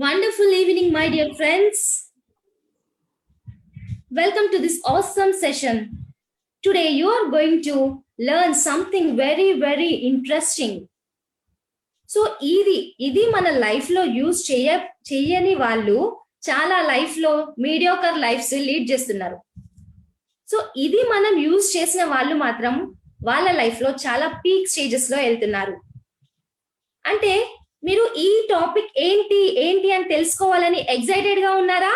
Wonderful evening, my dear friends. Welcome to this awesome session. Today, you are going to learn something very, very interesting. So ఇది మన life లో use చేయని వాళ్ళు చాలా life లో mediocre lifes lead చేస్తున్నారు. So ఇది మనం యూజ్ చేసిన వాళ్ళు మాత్రం వాళ్ళ లైఫ్ లో చాలా పీక్ స్టేజెస్ లో వెళ్తున్నారు. అంటే మీరు ఈ టాపిక్ ఏంటి అని తెలుసుకోవాలని ఎక్సైటెడ్ గా ఉన్నారా?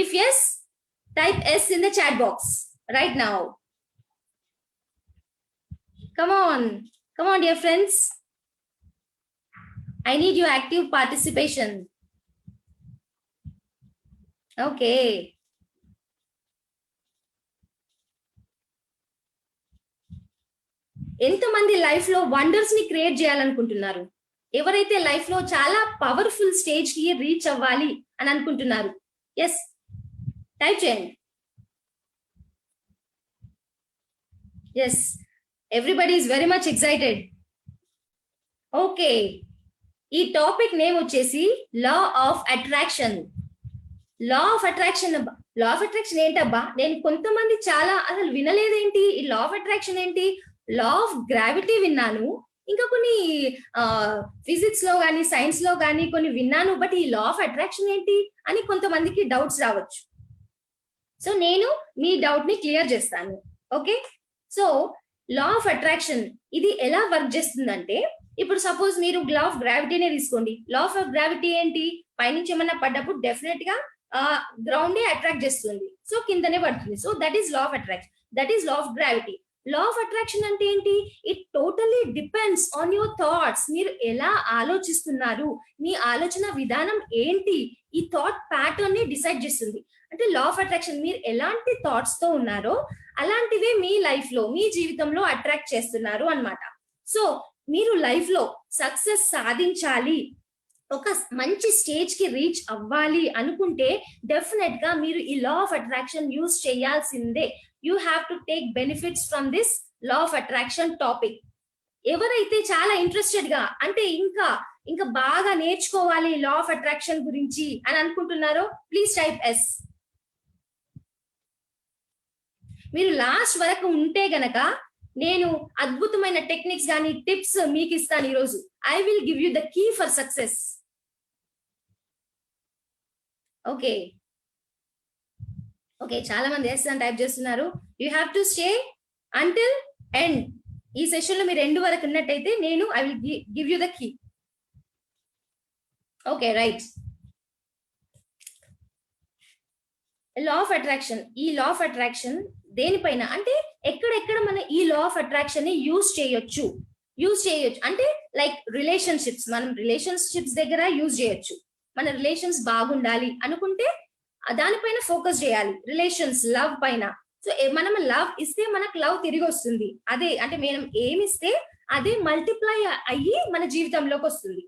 If yes, type yes in the chat box right now. Come on dear friends. I need your active participation. Okay. ఎంతమంది లైఫ్ లో వండర్స్ ని క్రియేట్ చేయాలనుకుంటున్నారు? ఎవరైతే లైఫ్ లో చాలా పవర్ఫుల్ స్టేజ్ కి రీచ్ అవ్వాలి అని అనుకుంటున్నారు? ఎస్, టైప్ చేయండి. Yes, everybody is very much excited. Okay, ఈ టాపిక్ నేమ్ వచ్చేసి law of attraction. Law of attraction అబ్బా, లా ఆఫ్ అట్రాక్షన్ ఏంటబ్బా? నేను కొంతమంది చాలా అసలు వినలేదేంటి ఈ లా ఆఫ్ అట్రాక్షన్ ఏంటి? లా ఆఫ్ గ్రావిటీ విన్నాను, ఇంకా కొన్ని ఫిజిక్స్ లో కానీ సైన్స్ లో కానీ కొన్ని విన్నాను, బట్ ఈ లా ఆఫ్ అట్రాక్షన్ ఏంటి అని కొంతమందికి డౌట్స్ రావచ్చు. సో నేను మీ డౌట్ ని క్లియర్ చేస్తాను. Okay, so law of attraction ఇది ఎలా వర్క్ చేస్తుందంటే, ఇప్పుడు సపోజ్ మీరు లా ఆఫ్ గ్రావిటీనే తీసుకోండి. లా ఆఫ్ గ్రావిటీ ఏంటి? పైనుంచి ఏమన్నా పడ్డప్పుడు డెఫినెట్ గా గ్రౌండే అట్రాక్ట్ చేస్తుంది, సో కిందనే పడుతుంది. So that is law of attraction, that is law of gravity. Law of attraction అంటే ఏంటి? It totally depends on your thoughts. మీరు ఎలా ఆలోచిస్తున్నారు, మీ ఆలోచన విధానం ఏంటి, ఈ థాట్ ప్యాటర్న్ ని డిసైడ్ చేస్తుంది. అంటే లా ఆఫ్ అట్రాక్షన్ మీరు ఎలాంటి థాట్స్ తో ఉన్నారో అలాంటివే మీ లైఫ్ లో, మీ జీవితంలో అట్రాక్ట్ చేస్తున్నారు అన్నమాట. సో మీరు లైఫ్ లో సక్సెస్ సాధించాలి, ఒక మంచి స్టేజ్ కి రీచ్ అవ్వాలి అనుకుంటే డెఫినెట్ గా మీరు ఈ లా ఆఫ్ అట్రాక్షన్ యూజ్ చేయాల్సిందే. You have to take benefits from this law of attraction topic. ఎవరైతే చాలా ఇంట్రెస్టెడ్ గా, అంటే ఇంకా బాగా నేర్చుకోవాలి లా ఆఫ్ అట్రాక్షన్ గురించి అని అనుకుంటున్నారో ప్లీజ్ టైప్ ఎస్. మీరు లాస్ట్ వరకు ఉంటే గనక నేను అద్భుతమైన టెక్నిక్స్ కానీ టిప్స్ మీకు ఇస్తాను ఈరోజు. I will give you the key for success. Okay okay, చాలా మంది ఎస్ అని టైప్ చేస్తున్నారు. You have to stay until end. ఈ సెషన్ లో మీరు ఎండ్ వరకు ఉన్నట్టయితే నేను I will give you the key. Okay right. Law of attraction, ఈ లా ఆఫ్ అట్రాక్షన్ దేనిపైన అంటే ఎక్కడెక్కడ మన ఈ లా ఆఫ్ అట్రాక్షన్ ని యూజ్ చేయొచ్చు అంటే లైక్ రిలేషన్షిప్స్, మనం రిలేషన్షిప్స్ దగ్గర యూజ్ చేయొచ్చు. మన రిలేషన్స్ బాగుండాలి అనుకుంటే దానిపైన ఫోకస్ చేయాలి, రిలేషన్స్ లవ్ పైన. సో మనం లవ్ ఇస్తే మనకు లవ్ తిరిగి వస్తుంది. అదే అంటే మనం ఏమిస్తే అదే మల్టిప్లై అయ్యి మన జీవితంలోకి వస్తుంది.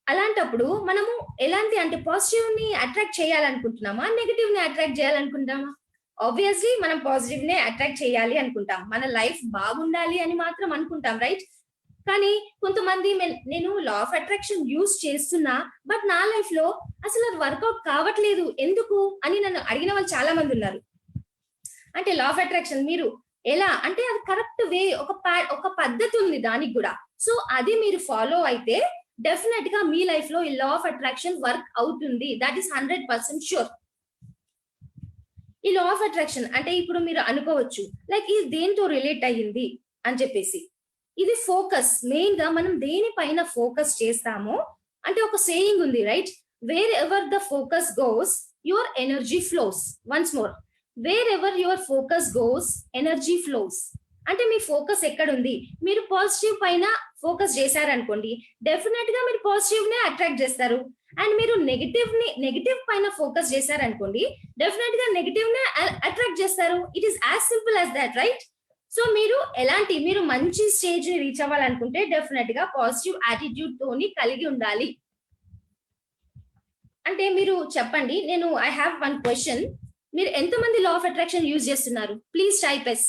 అలాంటప్పుడు మనము ఎలాంటి అంటే పాజిటివ్ ని అట్రాక్ట్ చేయాలనుకుంటున్నామా, నెగటివ్ ని అట్రాక్ట్ చేయాలనుకుంటామా? ఆబ్వియస్లీ మనం పాజిటివ్ నే అట్రాక్ట్ చేయాలి అనుకుంటాం, మన లైఫ్ బాగుండాలి అని మాత్రం అనుకుంటాం, రైట్? కానీ కొంతమంది నేను లా ఆఫ్ అట్రాక్షన్ యూజ్ చేస్తున్నా బట్ నా లైఫ్ లో అసలు అది వర్కౌట్ కావట్లేదు ఎందుకు అని నన్ను అడిగిన వాళ్ళు చాలా మంది ఉన్నారు. అంటే లా ఆఫ్ అట్రాక్షన్ మీరు ఎలా అంటే అది కరెక్ట్ వే, ఒక పద్ధతి ఉంది దానికి కూడా. సో అది మీరు ఫాలో అయితే డెఫినెట్ గా మీ లైఫ్ లో ఈ లా ఆఫ్ అట్రాక్షన్ వర్క్ అవుతుంది. That is 100% sure. ఈ లా ఆఫ్ అట్రాక్షన్ అంటే ఇప్పుడు మీరు అనుకోవచ్చు లైక్ ఇది దేంతో రిలేట్ అయ్యింది అని చెప్పేసి. ఇది ఫోకస్, మెయిన్ గా మనం దేనిపైన ఫోకస్ చేస్తామో, అంటే ఒక సేయింగ్ ఉంది right, wear ever the focus goes your energy flows. Once more, wear ever your focus goes energy flows. అంటే మీ ఫోకస్ ఎక్కడుంది, మీరు పాజిటివ్ పైన ఫోకస్ చేశారనుకోండి డెఫినెట్ గా మీరు పాజిటివ్ నే అట్రాక్ట్ చేస్తారు. అండ్ మీరు నెగటివ్ పైన ఫోకస్ చేశారనుకోండి డెఫినెట్ గా నెగటివ్ నే అట్రాక్ట్ చేస్తారు. It is as simple as that, right? So మీరు మంచి స్టేజ్ ని రీచ్ అవ్వాలనుకుంటే డెఫినెట్ గా పాజిటివ్ యాటిట్యూడ్ తోని కలిగి ఉండాలి. అంటే మీరు చెప్పండి, నేను ఐ హ్యావ్ వన్ క్వశ్చన్. మీరు ఎంతమంది లా ఆఫ్ అట్రాక్షన్ యూజ్ చేస్తున్నారు? Please type yes.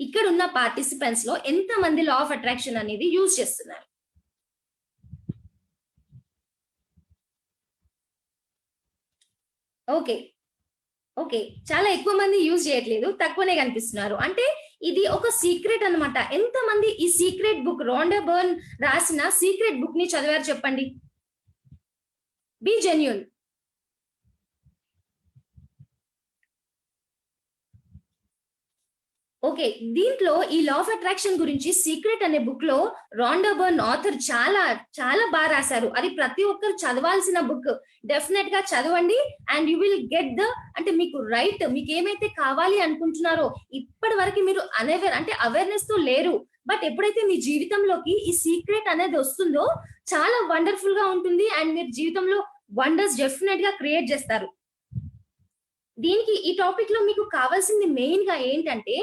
ఇక్కడ ఉన్న పార్టిసిపెంట్స్ లో ఎంత మంది లా ఆఫ్ అట్రాక్షన్ అనేది యూజ్ చేస్తున్నారు? ఓకే. ఓకే. చాలా ఎక్కువ మంది యూజ్ చేయట్లేదు. తక్కువనే కనిపిస్తున్నారు. అంటే ఇది ఒక సీక్రెట్ అన్నమాట. ఎంతమంది ఈ సీక్రెట్ బుక్ రాండా బర్న్ రాసిన సీక్రెట్ బుక్‌ని చదివారు చెప్పండి? Be genuine. ఓకే. దీంట్లో ఈ లా ఆఫ్ అట్రాక్షన్ గురించి 'సీక్రెట్' అనే బుక్‌లో రాండా బర్న్ ఆథర్ చాలా, చాలా రాసారు. అది ప్రతి ఒక్కరు చదవాల్సిన బుక్. డెఫినెట్‌గా చదవండి. అండ్ యూ విల్ గెట్ అంటే మీకు మీకేమైతే కావాలి అనుకుంటున్నారో, ఇప్పటి వరకు మీరు అంటే అవేర్‌నెస్‌తో లేరు. బట్ ఎప్పుడైతే మీ జీవితంలోకి ఈ సీక్రెట్ అనేది వస్తుందో, చాలా వండర్‌ఫుల్‌గా ఉంటుంది. అండ్ మీరు జీవితంలో వండర్స్ డెఫినెట్‌గా క్రియేట్ చేస్తారు. దీనికి ఈ టాపిక్‌లో మీకు కావాల్సింది మెయిన్‌గా ఏంటంటే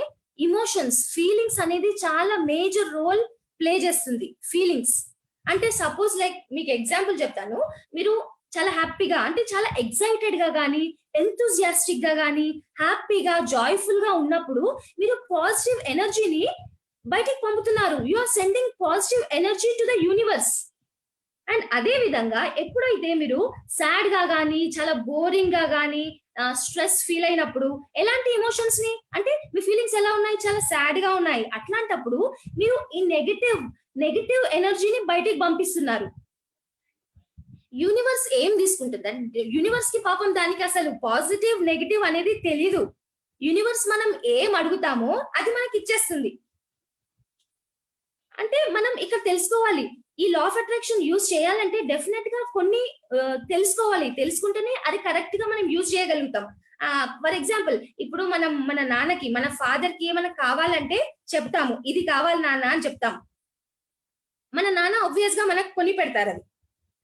ఫీలింగ్స్ అనేది చాలా మేజర్ రోల్ ప్లే చేస్తుంది. ఫీలింగ్స్ అంటే సపోజ్ లైక్ మీకు ఎగ్జాంపుల్ చెప్తాను. మీరు చాలా హ్యాపీగా అంటే చాలా ఎక్సైటెడ్ గా గానీ, ఎంతూసియాస్టిక్ గా గానీ, హ్యాపీగా, జాయ్‌ఫుల్ గా ఉన్నప్పుడు మీరు పాజిటివ్ ఎనర్జీని బయటికి పంపుతున్నారు. You are sending positive energy to the universe. And అదే విధంగా ఎప్పుడైతే మీరు సాడ్ గా గానీ, చాలా బోరింగ్ గా గానీ, స్ట్రెస్ ఫీల్ అయినప్పుడు ఎలాంటి ఎమోషన్స్ ని అంటే మీ ఫీలింగ్స్ ఎలా ఉన్నాయి? చాలా సాడ్ గా ఉన్నాయి. అట్లాంటప్పుడు మీరు ఈ నెగెటివ్ ఎనర్జీని బయటికి పంపిస్తున్నారు. యూనివర్స్ ఏం తీసుకుంటుంది? యూనివర్స్ కి పాపం దానికి అసలు పాజిటివ్, నెగెటివ్ అనేది తెలీదు. యూనివర్స్ మనం ఏం అడుగుతామో అది మనకి ఇచ్చేస్తుంది. అంటే మనం ఇక్కడ తెలుసుకోవాలి. ఈ లా ఆఫ్ అట్రాక్షన్ యూజ్ చేయాలంటే డెఫినెట్ గా కొన్ని తెలుసుకోవాలి. తెలుసుకుంటేనే అది కరెక్ట్ గా మనం యూజ్ చేయగలుగుతాం. ఫర్ ఎగ్జాంపుల్ ఇప్పుడు మనం మన నాన్నకి, మన ఫాదర్ కి ఏమైనా కావాలంటే చెప్తాము. ఇది కావాలి నాన్న అని చెప్తాం. మన నాన్న ఆబ్వియస్ గా మనకు కొని పెడతారు అది.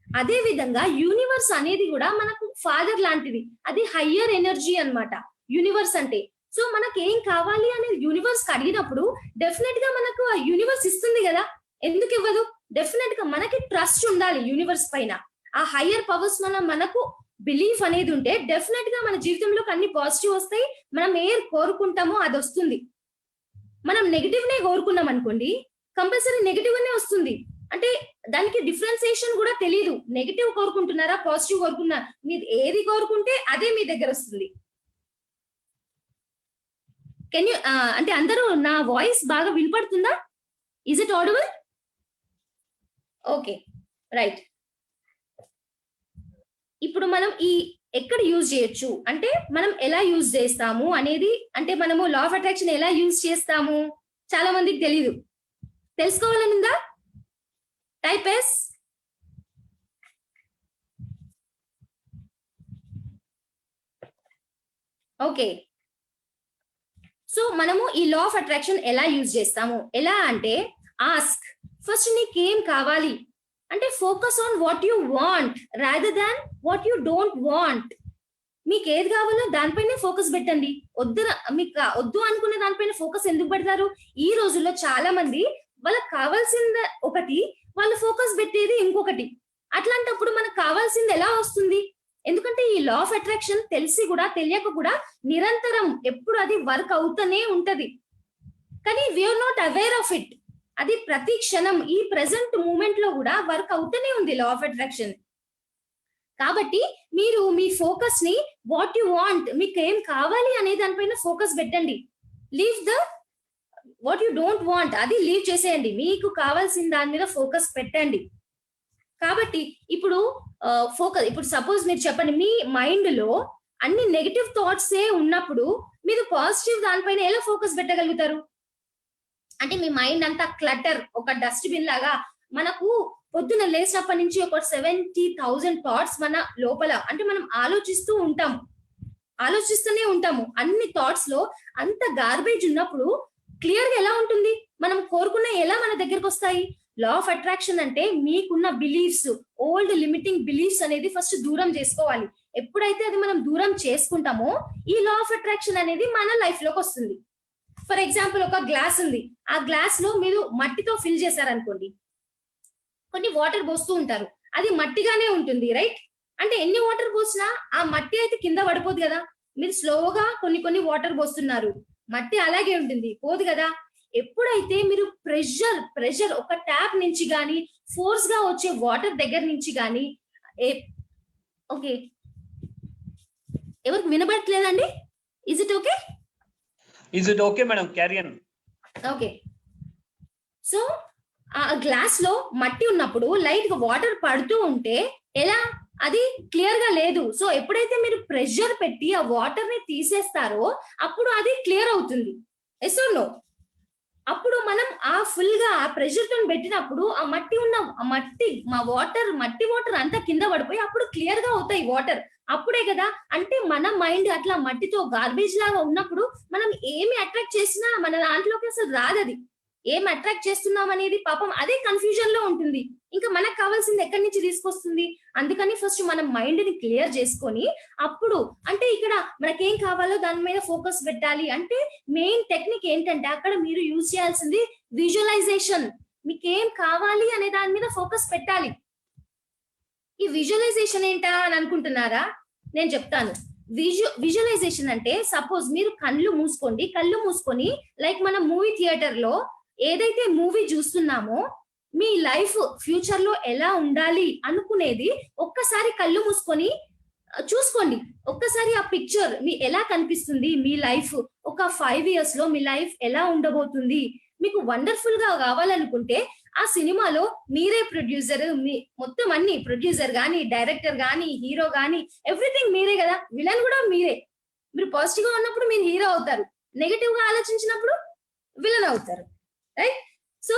అదే విధంగా యూనివర్స్ అనేది కూడా మనకు ఫాదర్ లాంటిది. అది హయ్యర్ ఎనర్జీ అన్నమాట. యూనివర్స్ అంటే. సో మనకి ఏం కావాలి అనేది యూనివర్స్ కి అడిగినప్పుడు డెఫినెట్ గా మనకు ఆ యూనివర్స్ ఇస్తుంది కదా! ఎందుకు ఇవ్వదు? డెఫినెట్ గా మనకి ట్రస్ట్ ఉండాలి యూనివర్స్ పైన. ఆ హయ్యర్ పవర్స్ మనకు బిలీఫ్ అనేది ఉంటే డెఫినెట్ గా మన జీవితంలోకి అన్ని పాజిటివ్ వస్తాయి. మనం ఏం కోరుకుంటామో అది వస్తుంది. మనం నెగెటివ్ నే కోరుకున్నాం అనుకోండి, కంపల్సరీ నెగెటివ్ గానే వస్తుంది. అంటే దానికి డిఫరెన్సియేషన్ కూడా తెలీదు. నెగెటివ్ కోరుకుంటున్నారా? పాజిటివ్ కోరుకున్నారా? మీరు ఏది కోరుకుంటే అదే మీ దగ్గర వస్తుంది. కెన్ యూ అంటే అందరూ నా వాయిస్ బాగా వినపడుతుందా? Is it audible? Okay. Right. ఇప్పుడు మనం ఎక్కడ యూజ్ చేయొచ్చు? అంటే మనం ఎలా యూజ్ చేస్తాము అనేది అంటే మనము లా ఆఫ్ అట్రాక్షన్ ఎలా యూజ్ చేస్తాము? చాలా మందికి తెలీదు. తెలుసుకోవాలని ఉందా? Type yes. ఓకే. సో మనము ఈ లా ఆఫ్ అట్రాక్షన్ ఎలా యూజ్ చేస్తాము? ఎలా అంటే ఆస్క్. ఫస్ట్ నీకేం కావాలి? అంటే focus on what you want rather than what you don't want. మీకు ఏది కావాలో దానిపైనే ఫోకస్ పెట్టండి. మీకు వద్దు అనుకునే దానిపైన ఫోకస్ ఎందుకు పెడతారు? ఈ రోజుల్లో చాలా మంది వాళ్ళకి కావాల్సింది ఒకటి, వాళ్ళు ఫోకస్ పెట్టేది ఇంకొకటి. అట్లాంటప్పుడు మనకు కావాల్సింది ఎలా వస్తుంది? ఎందుకంటే ఈ లా ఆఫ్ అట్రాక్షన్ తెలిసి కూడా తెలియక కూడా నిరంతరం ఎప్పుడు అది వర్క్ అవుతూనే ఉంటది. కానీ we are not aware of it. అది ప్రతి క్షణం ఈ ప్రెసెంట్ మూమెంట్ లో కూడా వర్క్ అవుతూనే ఉంది లా ఆఫ్ అట్రాక్షన్. కాబట్టి మీరు మీ ఫోకస్ ని వాట్ యు వాంట్, మీకు ఏం కావాలి అనే దానిపైన ఫోకస్ పెట్టండి. Leave what you don't want అది లీవ్ చేసేయండి. మీకు కావాల్సిన దాని మీద ఫోకస్ పెట్టండి. కాబట్టి ఇప్పుడు ఇప్పుడు సపోజ్ మీరు చెప్పండి, మీ మైండ్ లో అన్ని నెగెటివ్ థాట్స్ ఉన్నప్పుడు మీరు పాజిటివ్ దానిపైన ఎలా ఫోకస్ పెట్టగలుగుతారు? అంటే మీ మైండ్ అంతా క్లటర్, ఒక డస్ట్ బిన్ లాగా మనకు పొద్దున లేచినప్పటి నుంచి ఒక 70,000 థాట్స్ మన లోపల అంటే మనం ఆలోచిస్తూనే ఉంటాము. అన్ని థాట్స్ లో అంత గార్బేజ్ ఉన్నప్పుడు క్లియర్ గా ఎలా ఉంటుంది? మనం కోరుకున్న ఎలా మన దగ్గరకు వస్తాయి? లా ఆఫ్ అట్రాక్షన్ అంటే మీకున్న బిలీఫ్స్, ఓల్డ్ లిమిటింగ్ బిలీఫ్స్ అనేది ఫస్ట్ దూరం చేసుకోవాలి. ఎప్పుడైతే అది మనం దూరం చేసుకుంటామో ఈ లా ఆఫ్ అట్రాక్షన్ అనేది మన లైఫ్ లోకి వస్తుంది. ఫర్ ఎగ్జాంపుల్ ఒక గ్లాస్ ఉంది. ఆ గ్లాస్ లో మీరు మట్టితో ఫిల్ చేశారనుకోండి, కొన్ని వాటర్ పోస్తూ ఉంటారు. అది మట్టిగానే ఉంటుంది, రైట్? అంటే ఎన్ని వాటర్ పోసినా ఆ మట్టి అయితే కింద పడిపోదు కదా. మీరు స్లోగా కొన్ని వాటర్ పోస్తున్నారు, మట్టి అలాగే ఉంటుంది, పోదు కదా. ఎప్పుడైతే మీరు ప్రెషర్ ఒక ట్యాప్ నుంచి గానీ, ఫోర్స్ గా వచ్చే వాటర్ దగ్గర నుంచి గానీ ఓకే ఎవరికి వినబడట్లేదండి? Is it okay? Is it okay, madam? Carry on. Okay. So ఆ గ్లాస్ లో మట్టి ఉన్నప్పుడు లైట్ గా వాటర్ పడుతూ ఉంటే ఎలా, అది క్లియర్ గా లేదు. సో ఎప్పుడైతే మీరు ప్రెషర్ పెట్టి ఆ వాటర్ ని తీసేస్తారో అప్పుడు అది క్లియర్ అవుతుంది. Yes or no? అప్పుడు మనం ఆ ఫుల్ గా ఆ ప్రెషర్ తో పెట్టినప్పుడు ఆ మట్టి ఉన్న మట్టి వాటర్ అంతా కింద పడిపోయి అప్పుడు క్లియర్ గా అవుతాయి వాటర్. అప్పుడే కదా, అంటే మన మైండ్ అట్లా మట్టితో గార్బేజ్ లాగా ఉన్నప్పుడు మనం ఏమి అట్రాక్ట్ చేసినా మన దాంట్లోకి అసలు రాదది. ఏం అట్రాక్ట్ చేస్తున్నాం అనేది పాపం అదే కన్ఫ్యూజన్ లో ఉంటుంది. ఇంకా మనకు కావాల్సింది ఎక్కడి నుంచి తీసుకొస్తుంది? అందుకని ఫస్ట్ మనం మైండ్ ని క్లియర్ చేసుకొని అప్పుడు, అంటే ఇక్కడ మనకేం కావాలో దాని మీద ఫోకస్ పెట్టాలి. అంటే మెయిన్ టెక్నిక్ ఏంటంటే అక్కడ మీరు యూజ్ చేయాల్సింది విజువలైజేషన్. మీకేం కావాలి అనే దాని మీద ఫోకస్ పెట్టాలి. ఈ విజువలైజేషన్ ఏంటా అని అనుకుంటున్నారా? నేను చెప్తాను. విజువలైజేషన్ అంటే సపోజ్ మీరు కళ్ళు మూసుకొని లైక్ మనం మూవీ థియేటర్ లో ఏదైతే మూవీ చూస్తున్నామో మీ లైఫ్ ఫ్యూచర్ లో ఎలా ఉండాలి అనుకునేది ఒక్కసారి కళ్ళు మూసుకొని చూసుకోండి. ఒక్కసారి ఆ పిక్చర్ మీ ఎలా కనిపిస్తుంది, మీ లైఫ్ ఒక 5 years లో మీ లైఫ్ ఎలా ఉండబోతుంది. మీకు వండర్ఫుల్ గా కావాలనుకుంటే ఆ సినిమాలో మీరే ప్రొడ్యూసర్, మీ మొత్తం అన్ని ప్రొడ్యూసర్ గానీ, డైరెక్టర్ గానీ, హీరో గానీ ఎవ్రీథింగ్ మీరే కదా. విలన్ కూడా మీరే. మీరు పాజిటివ్ గా ఉన్నప్పుడు మీరు హీరో అవుతారు, నెగటివ్ గా ఆలోచించినప్పుడు విలన్ అవుతారు. రైట్? సో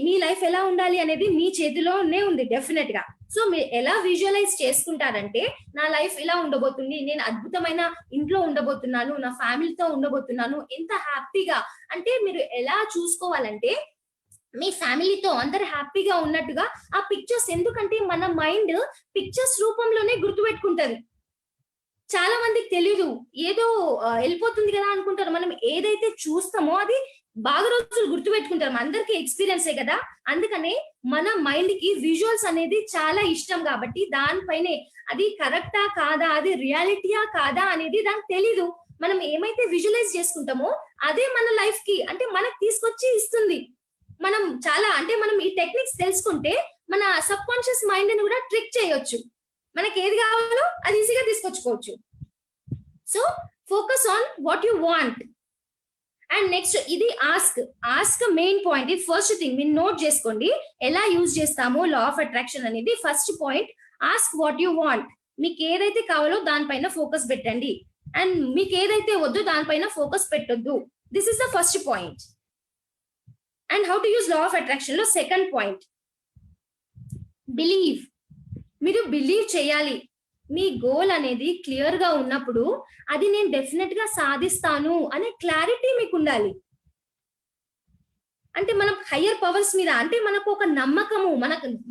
మీ లైఫ్ ఎలా ఉండాలి అనేది మీ చేతిలోనే ఉంది డెఫినెట్ గా. సో మీరు ఎలా విజువలైజ్ చేసుకుంటారంటే నా లైఫ్ ఇలా ఉండబోతుంది, నేను అద్భుతమైన ఇంట్లో ఉండబోతున్నాను, నా ఫ్యామిలీతో ఉండబోతున్నాను, ఎంత హ్యాపీగా. అంటే మీరు ఎలా చూసుకోవాలంటే మీ ఫ్యామిలీతో అందరు హ్యాపీగా ఉన్నట్టుగా ఆ పిక్చర్స్. ఎందుకంటే మన మైండ్ పిక్చర్స్ రూపంలోనే గుర్తుపెట్టుకుంటది. చాలా మందికి తెలీదు, ఏదో వెళ్ళిపోతుంది కదా అనుకుంటారు. మనం ఏదైతే చూస్తామో అది బాగా రోజులు గుర్తు పెట్టుకుంటారు. అందరికీ ఎక్స్పీరియన్సే కదా. అందుకనే మన మైండ్ కి విజువల్స్ అనేది చాలా ఇష్టం కాబట్టి దానిపైనే అది కరెక్టా కాదా, అది రియాలిటీయా కాదా అనేది దానికి తెలీదు. మనం ఏమైతే విజువలైజ్ చేసుకుంటామో అదే మన లైఫ్ కి, అంటే మనకు తీసుకొచ్చి ఇస్తుంది. మనం చాలా, అంటే మనం ఈ టెక్నిక్స్ తెలుసుకుంటే మన సబ్ కాన్షియస్ మైండ్ ని కూడా ట్రిక్ చేయొచ్చు. మనకి ఏది కావాలో అది ఈజీగా తీసుకొచ్చుకోవచ్చు. So focus on what you want. And next ఇది ఆస్క్ మెయిన్ పాయింట్. ఇది ఫస్ట్ థింగ్ మీరు నోట్ చేసుకోండి ఎలా యూజ్ చేస్తామో లా ఆఫ్ అట్రాక్షన్ అనేది. First point, ask what you want. మీకు ఏదైతే కావాలో దానిపైన ఫోకస్ పెట్టండి, అండ్ మీకు ఏదైతే వద్దు దానిపైన ఫోకస్ పెట్టొద్దు. This is the first point. And how to use law of attraction లో సెకండ్ పాయింట్, బిలీవ్. మీరు బిలీవ్ చేయాలి. మీ గోల్ అనేది క్లియర్ గా ఉన్నప్పుడు అది నేను డెఫినెట్ గా సాధిస్తాను అనే క్లారిటీ మీకు ఉండాలి. అంటే మనం హయ్యర్ పవర్స్ మీద, అంటే మనకు ఒక నమ్మకము,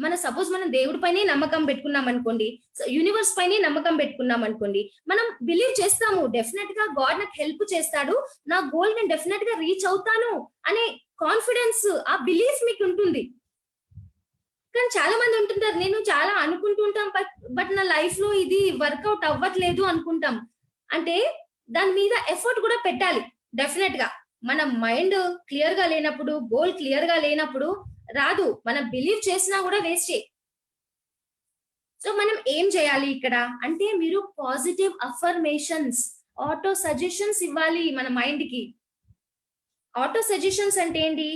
మన సపోజ్ మనం దేవుడి పైనే నమ్మకం పెట్టుకున్నాం అనుకోండి, యూనివర్స్ పైనే నమ్మకం పెట్టుకున్నాం అనుకోండి, మనం బిలీవ్ చేస్తాము డెఫినెట్ గా గాడ్ నాకు హెల్ప్ చేస్తాడు, నా గోల్ నేను డెఫినెట్ గా రీచ్ అవుతాను అనే కాన్ఫిడెన్స్, ఆ బిలీఫ్ మీకు ఉంటుంది. కానీ చాలా మంది ఉంటుంటారు, నేను చాలా అనుకుంటుంటాం బట్ నా లైఫ్ లో ఇది వర్కౌట్ అవ్వట్లేదు అనుకుంటాం. అంటే దాని మీద ఎఫర్ట్ కూడా పెట్టాలి డెఫినెట్ గా. మన మైండ్ క్లియర్ గా లేనప్పుడు, గోల్ క్లియర్ గా లేనప్పుడు రాదు. మనం బిలీవ్ చేసినా కూడా వేస్టే. సో మనం ఏం చేయాలి ఇక్కడ అంటే, మీరు పాజిటివ్ అఫర్మేషన్స్, ఆటో సజెషన్స్ ఇవ్వాలి మన మైండ్ కి. ఆటో సజెషన్స్ అంటే ఏంటి?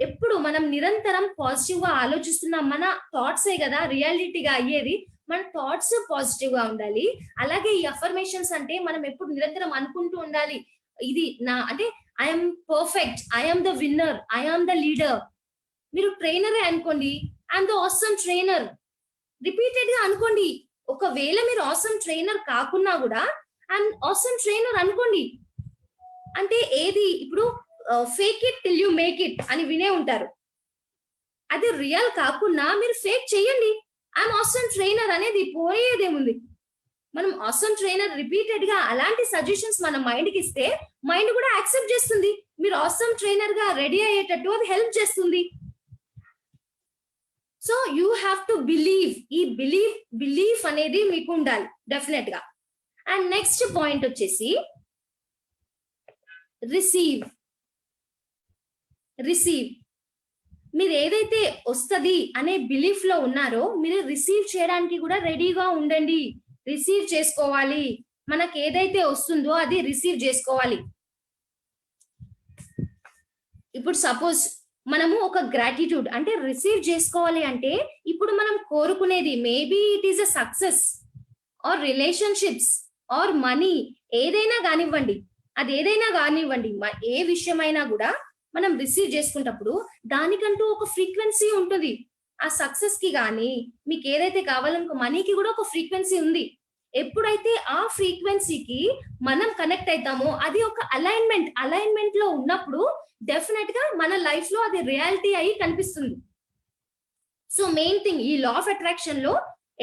ఎప్పుడు మనం నిరంతరం పాజిటివ్ గా ఆలోచిస్తున్నాం, మన థాట్సే కదా రియాలిటీగా అయ్యేది. మన థాట్స్ పాజిటివ్ గా ఉండాలి. అలాగే ఈ అఫర్మేషన్స్ అంటే మనం ఎప్పుడు నిరంతరం అనుకుంటూ ఉండాలి, ఇది నా, అంటే I'm perfect, I'm the winner, I'm the leader. మీరు ట్రైనరే అనుకోండి, I'm the awesome trainer. Repeated గా అనుకోండి. ఒకవేళ మీరు ఆసమ్ ట్రైనర్ కాకున్నా కూడా ఐఎమ్ ఆసమ్ ట్రైనర్ అనుకోండి. అంటే ఏది, ఇప్పుడు fake it till you make it అని వినే ఉంటారు. అది రియల్ కాకుండా మీరు ఫేక్ చేయండి. ఐఎమ్ ఆసమ్ ట్రైనర్ అనేది పోయేదేముంది. మనం ఆసమ్ ట్రైనర్ రిపీటెడ్ గా అలాంటి సజెషన్స్ మన మైండ్ కి ఇస్తే మైండ్ కూడా యాక్సెప్ట్ చేస్తుంది. మీరు ఆసమ్ ట్రైనర్ గా రెడీ అయ్యేటట్టు అది హెల్ప్ చేస్తుంది. So you have to believe. ఈ బిలీఫ్ అనేది మీకు ఉండాలి డెఫినెట్ గా. అండ్ నెక్స్ట్ పాయింట్ వచ్చేసి రిసీవ్. మీరు ఏదైతే వస్తుంది అనే బిలీఫ్ లో ఉన్నారో మీరు రిసీవ్ చేయడానికి కూడా రెడీగా ఉండండి. రిసీవ్ చేసుకోవాలి. మనకి ఏదైతే వస్తుందో అది రిసీవ్ చేసుకోవాలి. ఇప్పుడు సపోజ్ మనము ఒక గ్రాటిట్యూడ్ అంటే రిసీవ్ చేసుకోవాలి అంటే ఇప్పుడు మనం కోరుకునేది maybe it is a success or relationships or money, ఏదైనా కానివ్వండి, అది ఏదైనా కానివ్వండి, ఏ విషయమైనా కూడా మనం రిసీవ్ చేసుకున్నప్పుడు దానికంటూ ఒక ఫ్రీక్వెన్సీ ఉంటుంది. ఆ సక్సెస్ కి కానీ మీకు ఏదైతే కావాలనుకో మనీకి కూడా ఒక ఫ్రీక్వెన్సీ ఉంది. ఎప్పుడైతే ఆ ఫ్రీక్వెన్సీకి మనం కనెక్ట్ అవుతామో అది ఒక అలైన్మెంట్ లో ఉన్నప్పుడు డెఫినెట్ గా మన లైఫ్ లో అది రియాలిటీ అయ్యి కనిపిస్తుంది. సో మెయిన్ థింగ్ ఈ లా ఆఫ్ అట్రాక్షన్ లో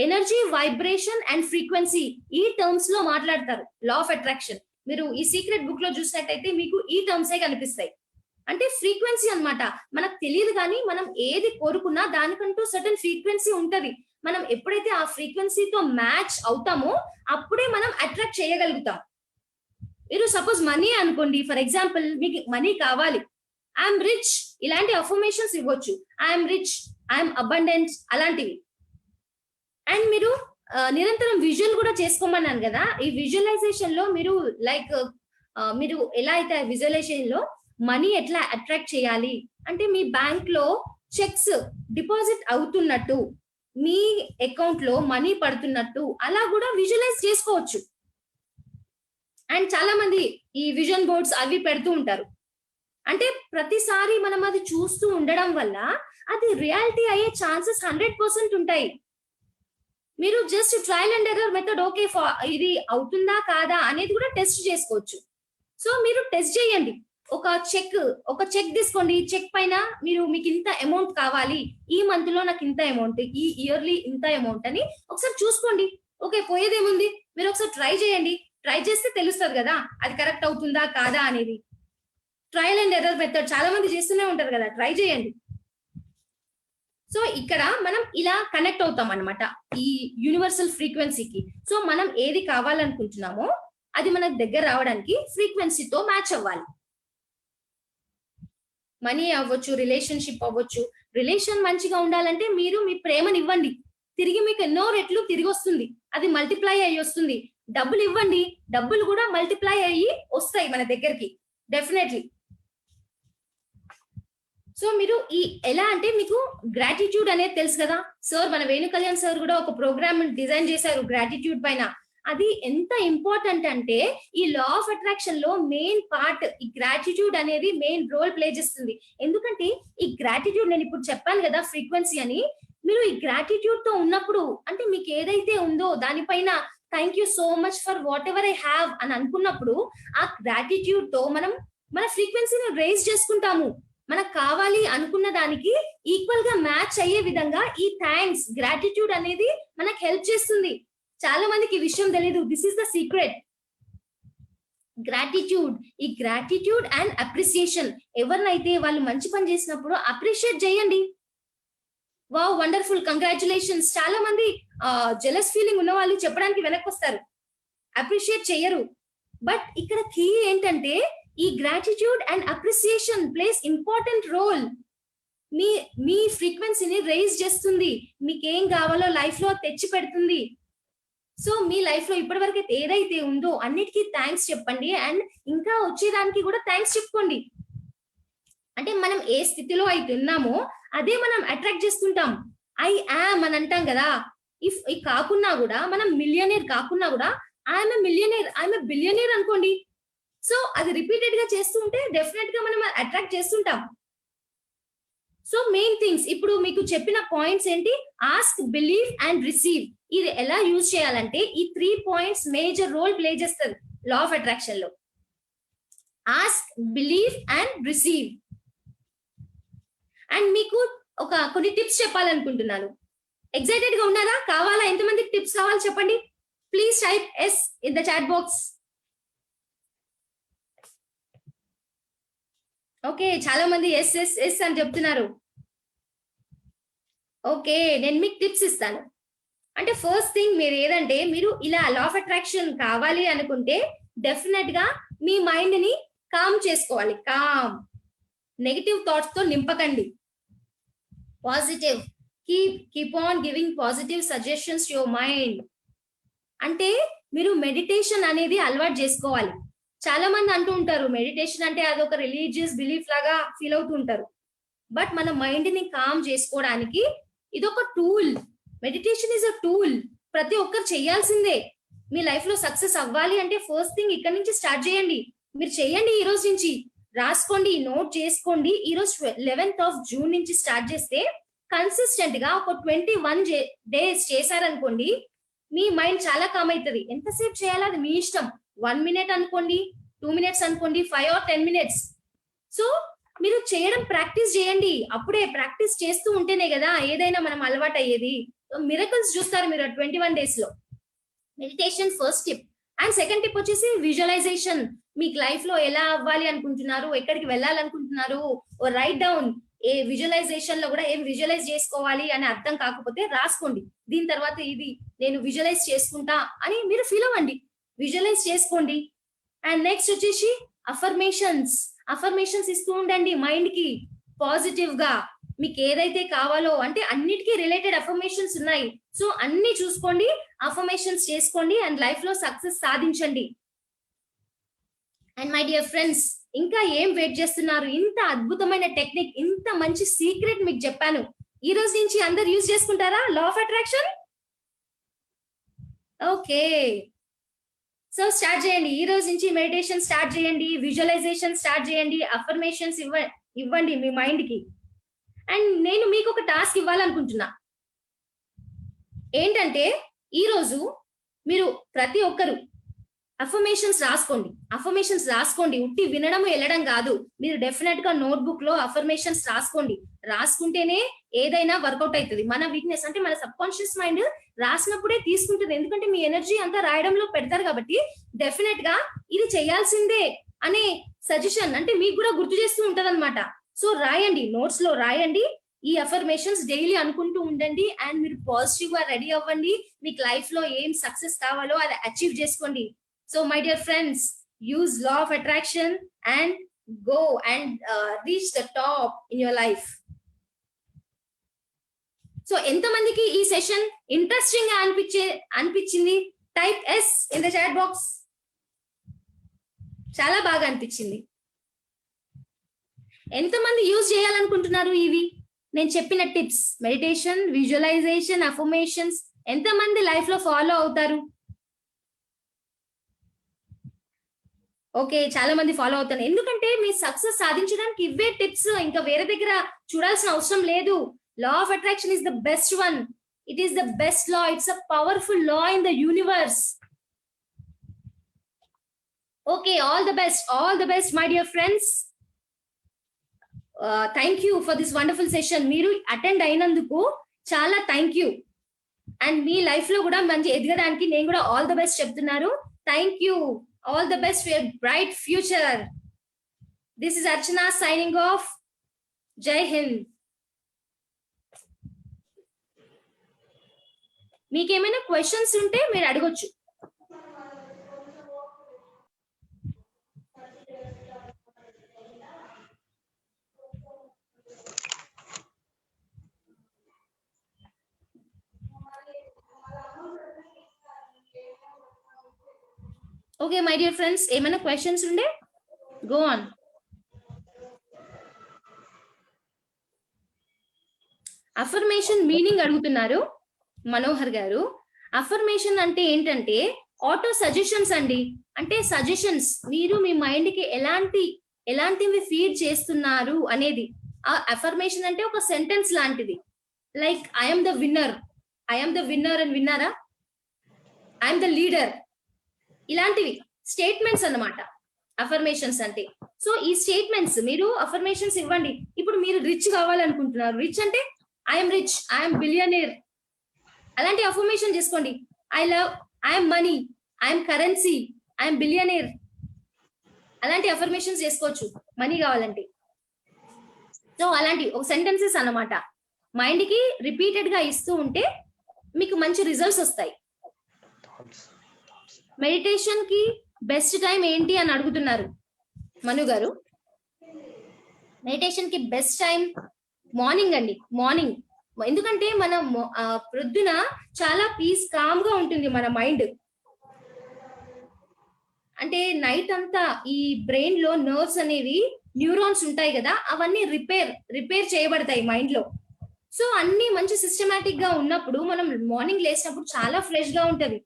ఎనర్జీ, వైబ్రేషన్ అండ్ ఫ్రీక్వెన్సీ ఈ టర్మ్స్ లో మాట్లాడతారు. లా ఆఫ్ అట్రాక్షన్ మీరు ఈ సీక్రెట్ బుక్ లో చూసినట్టయితే మీకు ఈ టర్మ్సే కనిపిస్తాయి. అంటే ఫ్రీక్వెన్సీ అన్నమాట. మనకు తెలియదు కానీ మనం ఏది కోరుకున్నా దానికంటూ సర్టన్ ఫ్రీక్వెన్సీ ఉంటది. మనం ఎప్పుడైతే ఆ ఫ్రీక్వెన్సీతో మ్యాచ్ అవుతామో అప్పుడే మనం అట్రాక్ట్ చేయగలుగుతాం. మీరు సపోజ్ మనీ అనుకోండి, ఫర్ ఎగ్జాంపుల్ మీకు మనీ కావాలి, ఐఎమ్ రిచ్, ఇలాంటి అఫర్మేషన్స్ ఇవ్వచ్చు. ఐఎమ్ రిచ్, ఐఎమ్ అబండెన్స్, అలాంటివి. అండ్ మీరు నిరంతరం విజువల్ కూడా చేసుకోమన్నాను కదా. ఈ విజువలైజేషన్ లో మీరు లైక్ మీరు ఎలా అయితే విజువలైజేషన్ లో మనీ ఎట్లా అట్రాక్ట్ చేయాలి అంటే మీ బ్యాంక్ లో చెక్స్ డిపాజిట్ అవుతున్నట్టు, మీ అకౌంట్ లో మనీ పడుతున్నట్టు అలా కూడా విజువలైజ్ చేసుకోవచ్చు. అండ్ చాలా మంది ఈ విజన్ బోర్డ్స్ అవి పెడుతూ ఉంటారు. అంటే ప్రతిసారి మనం అది చూస్తూ ఉండడం వల్ల అది రియాలిటీ అయ్యే ఛాన్సెస్ 100% ఉంటాయి. మీరు just trial and error method, okay ఇది అవుతుందా కాదా అనేది కూడా టెస్ట్ చేసుకోవచ్చు. సో మీరు టెస్ట్ చేయండి. ఒక చెక్ తీసుకోండి. చెక్ పైన మీకు ఇంత అమౌంట్ కావాలి, ఈ మంత్ లో నాకు ఇంత అమౌంట్, ఈ ఇయర్లీ ఇంత అమౌంట్ అని ఒకసారి చూసుకోండి. ఓకే, పోయేదేముంది, మీరు ఒకసారి ట్రై చేయండి. ట్రై చేస్తే తెలుస్తుంది కదా అది కరెక్ట్ అవుతుందా కాదా అనేది. ట్రయల్ అండ్ ఎర్రర్ మెథడ్ చాలా మంది చేస్తూనే ఉంటారు కదా, ట్రై చేయండి. సో ఇక్కడ మనం ఇలా కనెక్ట్ అవుతాం అన్నమాట ఈ యూనివర్సల్ ఫ్రీక్వెన్సీకి. సో మనం ఏది కావాలనుకుంటున్నామో అది మనకు దగ్గర రావడానికి ఫ్రీక్వెన్సీతో మ్యాచ్ అవ్వాలి. మనీ అవ్వచ్చు, రిలేషన్షిప్ అవ్వచ్చు. రిలేషన్ మంచిగా ఉండాలంటే మీరు మీ ప్రేమని ఇవ్వండి, తిరిగి మీకు ఎన్నో రెట్లు తిరిగి వస్తుంది, అది మల్టిప్లై అయ్యి వస్తుంది. డబ్బులు ఇవ్వండి, డబ్బులు కూడా మల్టిప్లై అయ్యి వస్తాయి మన దగ్గరికి డెఫినెట్లీ. సో మీరు ఈ ఎలా అంటే మీకు గ్రాటిట్యూడ్ అనేది తెలుసు కదా సార్, మన వేణు కళ్యాణ్ సార్ కూడా ఒక ప్రోగ్రామ్ డిజైన్ చేశారు గ్రాటిట్యూడ్ పైన. అది ఎంత ఇంపార్టెంట్ అంటే ఈ లా ఆఫ్ అట్రాక్షన్ లో మెయిన్ పార్ట్ ఈ గ్రాటిట్యూడ్ అనేది మెయిన్ రోల్ ప్లే చేస్తుంది. ఎందుకంటే ఈ గ్రాటిట్యూడ్ నేను ఇప్పుడు చెప్పాను కదా ఫ్రీక్వెన్సీ అని, మీరు ఈ గ్రాటిట్యూడ్ తో ఉన్నప్పుడు అంటే మీకు ఏదైతే ఉందో దానిపైన thank you so much for what ever I have అని అనుకున్నప్పుడు ఆ గ్రాటిట్యూడ్ తో మనం మన ఫ్రీక్వెన్సీని రైజ్ చేసుకుంటాము. మనకు కావాలి అనుకున్న దానికి ఈక్వల్ గా మ్యాచ్ అయ్యే విధంగా ఈ థ్యాంక్స్, గ్రాటిట్యూడ్ అనేది మనకు హెల్ప్ చేస్తుంది. చాలా మందికి ఈ విషయం తెలియదు. This is the secret. Gratitude, ఈ గ్రాటిట్యూడ్ అండ్ అప్రిసియేషన్. ఎవరినైతే వాళ్ళు మంచి పని చేసినప్పుడు అప్రిషియేట్ చేయండి. Wow, wonderful, congratulations. చాలా మంది జెలస్ ఫీలింగ్ ఉన్న వాళ్ళు చెప్పడానికి వెనక్కి వస్తారు, అప్రిషియేట్ చేయరు. బట్ ఇక్కడ కీ ఏంటంటే ఈ gratitude and appreciation plays important role. మీ ఫ్రీక్వెన్సీని రైజ్ చేస్తుంది, మీకేం కావాలో లైఫ్ లో తెచ్చి పెడుతుంది. సో మీ లైఫ్ లో ఇప్పటి వరకు ఏదైతే ఉందో అన్నిటికీ థ్యాంక్స్ చెప్పండి అండ్ ఇంకా వచ్చేదానికి కూడా థ్యాంక్స్ చెప్పుకోండి. అంటే మనం ఏ స్థితిలో అయితే ఉన్నామో అదే మనం అట్రాక్ట్ చేస్తుంటాం. ఐ యామ్ అని అంటాం కదా. ఇఫ్ కాకున్నా కూడా మనం మిలియనీర్ కాకున్నా కూడా I'm a millionaire, I'm a billionaire అనుకోండి. సో అది రిపీటెడ్ గా చేస్తుంటే డెఫినెట్ గా మనం అట్రాక్ట్ చేస్తుంటాం. సో మెయిన్ థింగ్స్ ఇప్పుడు మీకు చెప్పిన పాయింట్స్ ఏంటి, ఆస్క్, బిలీవ్ అండ్ రిసీవ్. ఇది ఎలా యూజ్ చేయాలంటే ఈ 3 పాయింట్స్ మేజర్ రోల్ ప్లే చేస్తుంది లా ఆఫ్ అట్రాక్షన్ లో. Ask, believe and receive. And మీకు కొన్ని టిప్స్ చెప్పాలనుకుంటున్నాను. ఎక్సైటెడ్ గా ఉన్నారా? కావాలా? ఎంతమందికి టిప్స్ కావాలి చెప్పండి. Please type yes in the chat box. Okay, చాలా మంది ఎస్ ఎస్ ఎస్ అని చెప్తున్నారు. ఓకే, నేను మీకు టిప్స్ ఇస్తాను. అంటే ఫస్ట్ థింగ్ మీరు ఏదంటే మీరు ఇలా లా ఆఫ్ అట్రాక్షన్ కావాలి అనుకుంటే డెఫినెట్ గా మీ మైండ్ ని కామ్ చేసుకోవాలి. కామ్, నెగటివ్ థాట్స్ తో నింపకండి. Positive, keep on giving positive suggestions to your mind. అంటే మీరు మెడిటేషన్ అనేది అలవాటు చేసుకోవాలి. చాలా మంది అంటూ ఉంటారు మెడిటేషన్ అంటే అదొక రిలీజియస్ బిలీఫ్ లాగా ఫీల్ అవుతూ ఉంటారు. బట్ మన మైండ్ ని కామ్ చేసుకోవడానికి ఇదొక tool. Meditation is a tool. ప్రతి ఒక్కరు చేయాల్సిందే. మీ లైఫ్ లో సక్సెస్ అవ్వాలి అంటే ఫస్ట్ థింగ్ ఇక్కడ నుంచి స్టార్ట్ చేయండి. మీరు చేయండి ఈ రోజు నుంచి. రాసుకోండి, నోట్ చేసుకోండి. ఈ రోజు 11th of June నుంచి స్టార్ట్ చేస్తే కన్సిస్టెంట్ గా ఒక 21 డేస్ చేశారనుకోండి, మీ మైండ్ చాలా కామ్ అవుతుంది. ఎంతసేపు చేయాలో అది మీ ఇష్టం. 1 minute అనుకోండి, 2 minutes అనుకోండి, 5 or 10 minutes. సో మీరు చేయడం ప్రాక్టీస్ చేయండి. అప్పుడే ప్రాక్టీస్ చేస్తూ ఉంటేనే కదా ఏదైనా మనం అలవాటు అయ్యేది. మిరకల్స్ చూస్తారు మీరు 21 days లో. Meditation first tip. And second tip వచ్చేసి విజువలైజేషన్. మీకు లైఫ్ లో ఎలా అవ్వాలి అనుకుంటున్నారు, ఎక్కడికి వెళ్ళాలనుకుంటున్నారు, రైట్ డౌన్. ఏ విజువలైజేషన్ లో కూడా ఏం విజువలైజ్ చేసుకోవాలి అని అర్థం కాకపోతే రాసుకోండి. దీని తర్వాత ఇది నేను విజువలైజ్ చేసుకుంటా అని మీరు ఫీల్ అవ్వండి. విజువలైజ్ చేసుకోండి. అండ్ నెక్స్ట్ వచ్చేసి అఫర్మేషన్స్. అఫర్మేషన్స్ ఇస్తూ ఉండండి మైండ్ కి పాజిటివ్ గా. మీకు ఏదైతే కావాలో అంటే అన్నిటికీ రిలేటెడ్ అఫర్మేషన్స్ ఉన్నాయి. సో అన్ని చూసుకోండి, అఫర్మేషన్స్ చేసుకోండి అండ్ లైఫ్ లో సక్సెస్ సాధించండి. అండ్ మై డియర్ ఫ్రెండ్స్, ఇంకా ఏం వెయిట్ చేస్తున్నారు? ఇంత అద్భుతమైన టెక్నిక్, ఇంత మంచి సీక్రెట్ మీకు చెప్పాను. ఈ రోజు నుంచి అందరు యూజ్ చేసుకుంటారా లా of attraction? Okay, so start చేయండి. ఈ రోజు నుంచి మెడిటేషన్ స్టార్ట్ చేయండి, విజువలైజేషన్ స్టార్ట్ చేయండి, అఫర్మేషన్స్ ఇవ్వండి మీ మైండ్ కి. అండ్ నేను మీకు ఒక టాస్క్ ఇవ్వాలనుకుంటున్నా. ఏంటంటే ఈ రోజు మీరు ప్రతి ఒక్కరు అఫర్మేషన్స్ రాసుకోండి. అఫర్మేషన్స్ రాసుకోండి. ఉట్టి వినడం వెళ్ళడం కాదు. మీరు డెఫినెట్ గా నోట్బుక్ లో అఫర్మేషన్స్ రాసుకోండి. రాసుకుంటేనే ఏదైనా వర్కౌట్ అవుతుంది. మన వీక్నెస్ అంటే మన సబ్ కాన్షియస్ మైండ్ రాసినప్పుడే తీసుకుంటుంది. ఎందుకంటే మీ ఎనర్జీ అంతా రాయడంలో పెడతారు కాబట్టి డెఫినెట్ గా ఇది చేయాల్సిందే అనే సజెషన్ అంటే మీకు కూడా గుర్తు చేస్తూ ఉంటది అనమాట. సో రాయండి, నోట్స్ లో రాయండి. ఈ అఫర్మేషన్స్ డైలీ అనుకుంటూ ఉండండి అండ్ మీరు పాజిటివ్ గా రెడీ అవ్వండి. మీకు లైఫ్ లో ఏం సక్సెస్ కావాలో అది అచీవ్ చేసుకోండి. So my dear friends, use law of attraction and go and reach the top in your life. So ఎంతమందికి ఈ సెషన్ ఇంట్రెస్టింగ్ గా అనిపించింది? Type yes in the chat box. చాలా బాగా అనిపించింది. ఎంతమంది యూజ్ చేయాలనుకుంటున్నారు ఇవి నేను చెప్పిన టిప్స్? మెడిటేషన్, విజువలైజేషన్, అఫర్మేషన్స్ ఎంతమంది లైఫ్ లో ఫాలో అవుతారు? ఓకే, చాలా మంది ఫాలో అవుతారు. ఎందుకంటే మీ సక్సెస్ సాధించడానికి ఇవే టిప్స్. ఇంకా వేరే దగ్గర చూడాల్సిన అవసరం లేదు. లా of attraction is the best one. It is the best law. It's a powerful law in the universe. Okay, all the best my dear friends. Thank you for this wonderful session. మీరు attend అయినందుకు చాలా thank you. And me life లో కూడా మంచి ఎదగడానికి నేను కూడా all the best చెప్తున్నారు. Thank you. All the best for your bright future. This is Archana signing off. Jai Hind. మీకు ఏమైనా క్వశ్చన్స్ ఉంటే మీరు అడగొచ్చు. ఓకే మై డియర్ ఫ్రెండ్స్, ఏమైనా క్వశ్చన్స్ ఉండే గో ఆన్. అఫర్మేషన్ మీనింగ్ అడుగుతున్నారు మనోహర్ గారు. అఫర్మేషన్ అంటే ఏంటంటే ఆటో సజెషన్స్ అండి. అంటే సజెషన్స్ మీరు మీ మైండ్ కి ఎలాంటివి ఫీడ్ చేస్తున్నారు అనేది. ఆ అఫర్మేషన్ అంటే ఒక సెంటెన్స్ లాంటిది. లైక్ ఐఎమ్ ద విన్నర్ అని విన్నారా? I'm the leader. ఇలాంటివి స్టేట్మెంట్స్ అన్నమాట అఫర్మేషన్స్ అంటే. సో ఈ స్టేట్మెంట్స్ మీరు అఫర్మేషన్స్ ఇవ్వండి. ఇప్పుడు మీరు రిచ్ కావాలనుకుంటున్నారు. రిచ్ అంటే ఐఎమ్ రిచ్, ఐఎమ్ బిలియనీర్, అలాంటి అఫర్మేషన్ చేసుకోండి. I'm money, I'm currency, I'm billionaire, అలాంటి అఫర్మేషన్స్ చేసుకోవచ్చు మనీ కావాలంటే. సో అలాంటి ఒక సెంటెన్సెస్ అన్నమాట మైండ్ కి రిపీటెడ్ గా ఇస్తూ ఉంటే మీకు మంచి రిజల్ట్స్ వస్తాయి. మెడిటేషన్ కి బెస్ట్ టైం ఏంటి అని అడుగుతున్నారు మను గారు. మెడిటేషన్ కి బెస్ట్ టైం మార్నింగ్ అండి. మార్నింగ్. ఎందుకంటే మన ప్రొద్దున చాలా కామ్ గా ఉంటుంది మన మైండ్. అంటే నైట్ అంతా ఈ బ్రెయిన్ లో నర్వ్స్ అనేవి న్యూరాన్స్ ఉంటాయి కదా, అవన్నీ రిపేర్ చేయబడతాయి మైండ్ లో. సో అన్ని మంచి సిస్టమాటిక్ గా ఉన్నప్పుడు మనం మార్నింగ్ లేచినప్పుడు చాలా ఫ్రెష్ గా ఉంటది.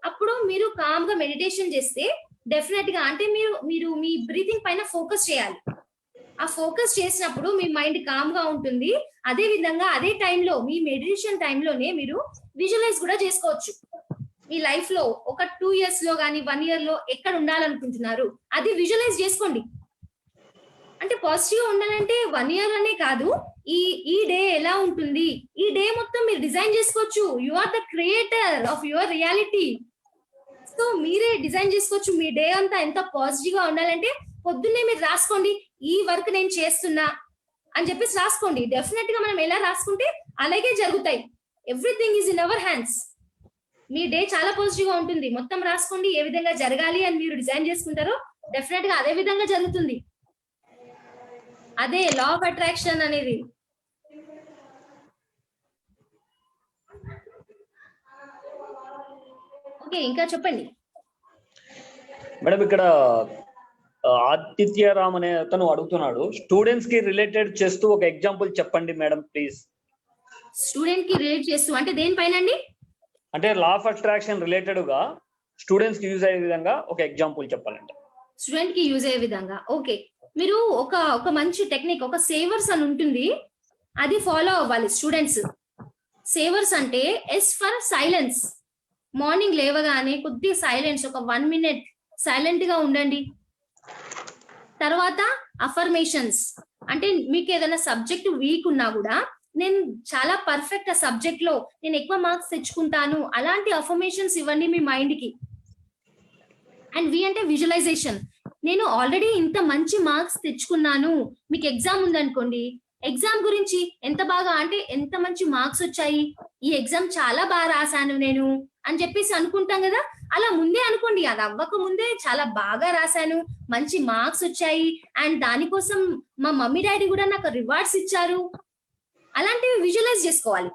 అప్పుడు మీరు కామ్ గా మెడిటేషన్ చేస్తే డెఫినెట్ గా అంటే మీరు మీ బ్రీతింగ్ పైన ఫోకస్ చేయాలి. ఆ ఫోకస్ చేసినప్పుడు మీ మైండ్ కామ్ గా ఉంటుంది. అదే విధంగా అదే టైంలో మీ మెడిటేషన్ టైంలోనే మీరు విజువలైజ్ కూడా చేసుకోవచ్చు. మీ లైఫ్ లో ఒక 2 years లో కానీ 1 year లో ఎక్కడ ఉండాలనుకుంటున్నారు అది విజువలైజ్ చేసుకోండి. అంటే పాజిటివ్ గా ఉండాలంటే 1 year అనే కాదు, ఈ ఈ డే ఎలా ఉంటుంది, ఈ డే మొత్తం మీరు డిజైన్ చేసుకోవచ్చు. You are the creator of your reality. So మీరే డిజైన్ చేసుకోవచ్చు మీ డే అంతా ఎంత పాజిటివ్ గా ఉండాలంటే. పొద్దున్నే మీరు రాసుకోండి, ఈ వర్క్ నేను చేస్తున్నా అని చెప్పేసి రాసుకోండి. డెఫినెట్ గా మనం ఎలా రాసుకుంటే అలాగే జరుగుతాయి. Everything is in our hands. Me day చాలా పాజిటివ్ గా ఉంటుంది. మొత్తం రాసుకోండి, ఏ విధంగా జరగాలి అని మీరు డిజైన్ చేసుకుంటారో డెఫినెట్ గా అదే విధంగా జరుగుతుంది. అదే లా ఆఫ్ అట్రాక్షన్ అనేది. ఓకే, ఇంకా చెప్పండి మేడం. ఇక్కడ ఆదిత్యరామ్ అనే అతను అడుగుతున్నాడు, స్టూడెంట్స్ కి రిలేటెడ్ చేస్తూ ఒక ఎగ్జాంపుల్ చెప్పండి మేడం ప్లీజ్. స్టూడెంట్ కి రిలేట్ చేస్తూ అంటే దేనిపైన అండి? అంటే లా ఆఫ్ అట్రాక్షన్ రిలేటెడ్ గా స్టూడెంట్స్ కి యూజ్ అయ్యే విధంగా ఒక ఎగ్జాంపుల్ చెప్పాలంటే. స్టూడెంట్ కి యూజ్ అయ్యే విధంగా. ఓకే, మీరు ఒక మంచి టెక్నిక్, ఒక సేవర్స్ అని ఉంటుంది, అది ఫాలో అవ్వాలి స్టూడెంట్స్. సేవర్స్ అంటే ఎస్ ఫర్ సైలెన్స్. మార్నింగ్ లేవగానే కొద్దిగా సైలెన్స్, ఒక 1 minute సైలెంట్ గా ఉండండి. తర్వాత అఫర్మేషన్స్ అంటే మీకు ఏదైనా సబ్జెక్ట్ వీక్ ఉన్నా కూడా నేను చాలా పర్ఫెక్ట్ ఆ సబ్జెక్ట్ లో నేను ఎక్కువ మార్క్స్ తెచ్చుకుంటాను, అలాంటి అఫర్మేషన్స్ ఇవ్వండి మీ మైండ్ కి. అండ్ వి అంటే విజువలైజేషన్. నేను ఆల్రెడీ ఇంత మంచి మార్క్స్ తెచ్చుకున్నాను. మీకు ఎగ్జామ్ ఉందనుకోండి, ఎగ్జామ్ గురించి ఎంత బాగా అంటే ఎంత మంచి మార్క్స్ వచ్చాయి, ఈ ఎగ్జామ్ చాలా బాగా రాశాను నేను అని చెప్పేసి అనుకుంటాం కదా. అలా ముందే అనుకోండి, అది అవ్వక ముందే చాలా బాగా రాశాను, మంచి మార్క్స్ వచ్చాయి, అండ్ దానికోసం మా మమ్మీ డాడీ కూడా నాకు రివార్డ్స్ ఇచ్చారు, అలాంటివి విజువలైజ్ చేసుకోవాలి.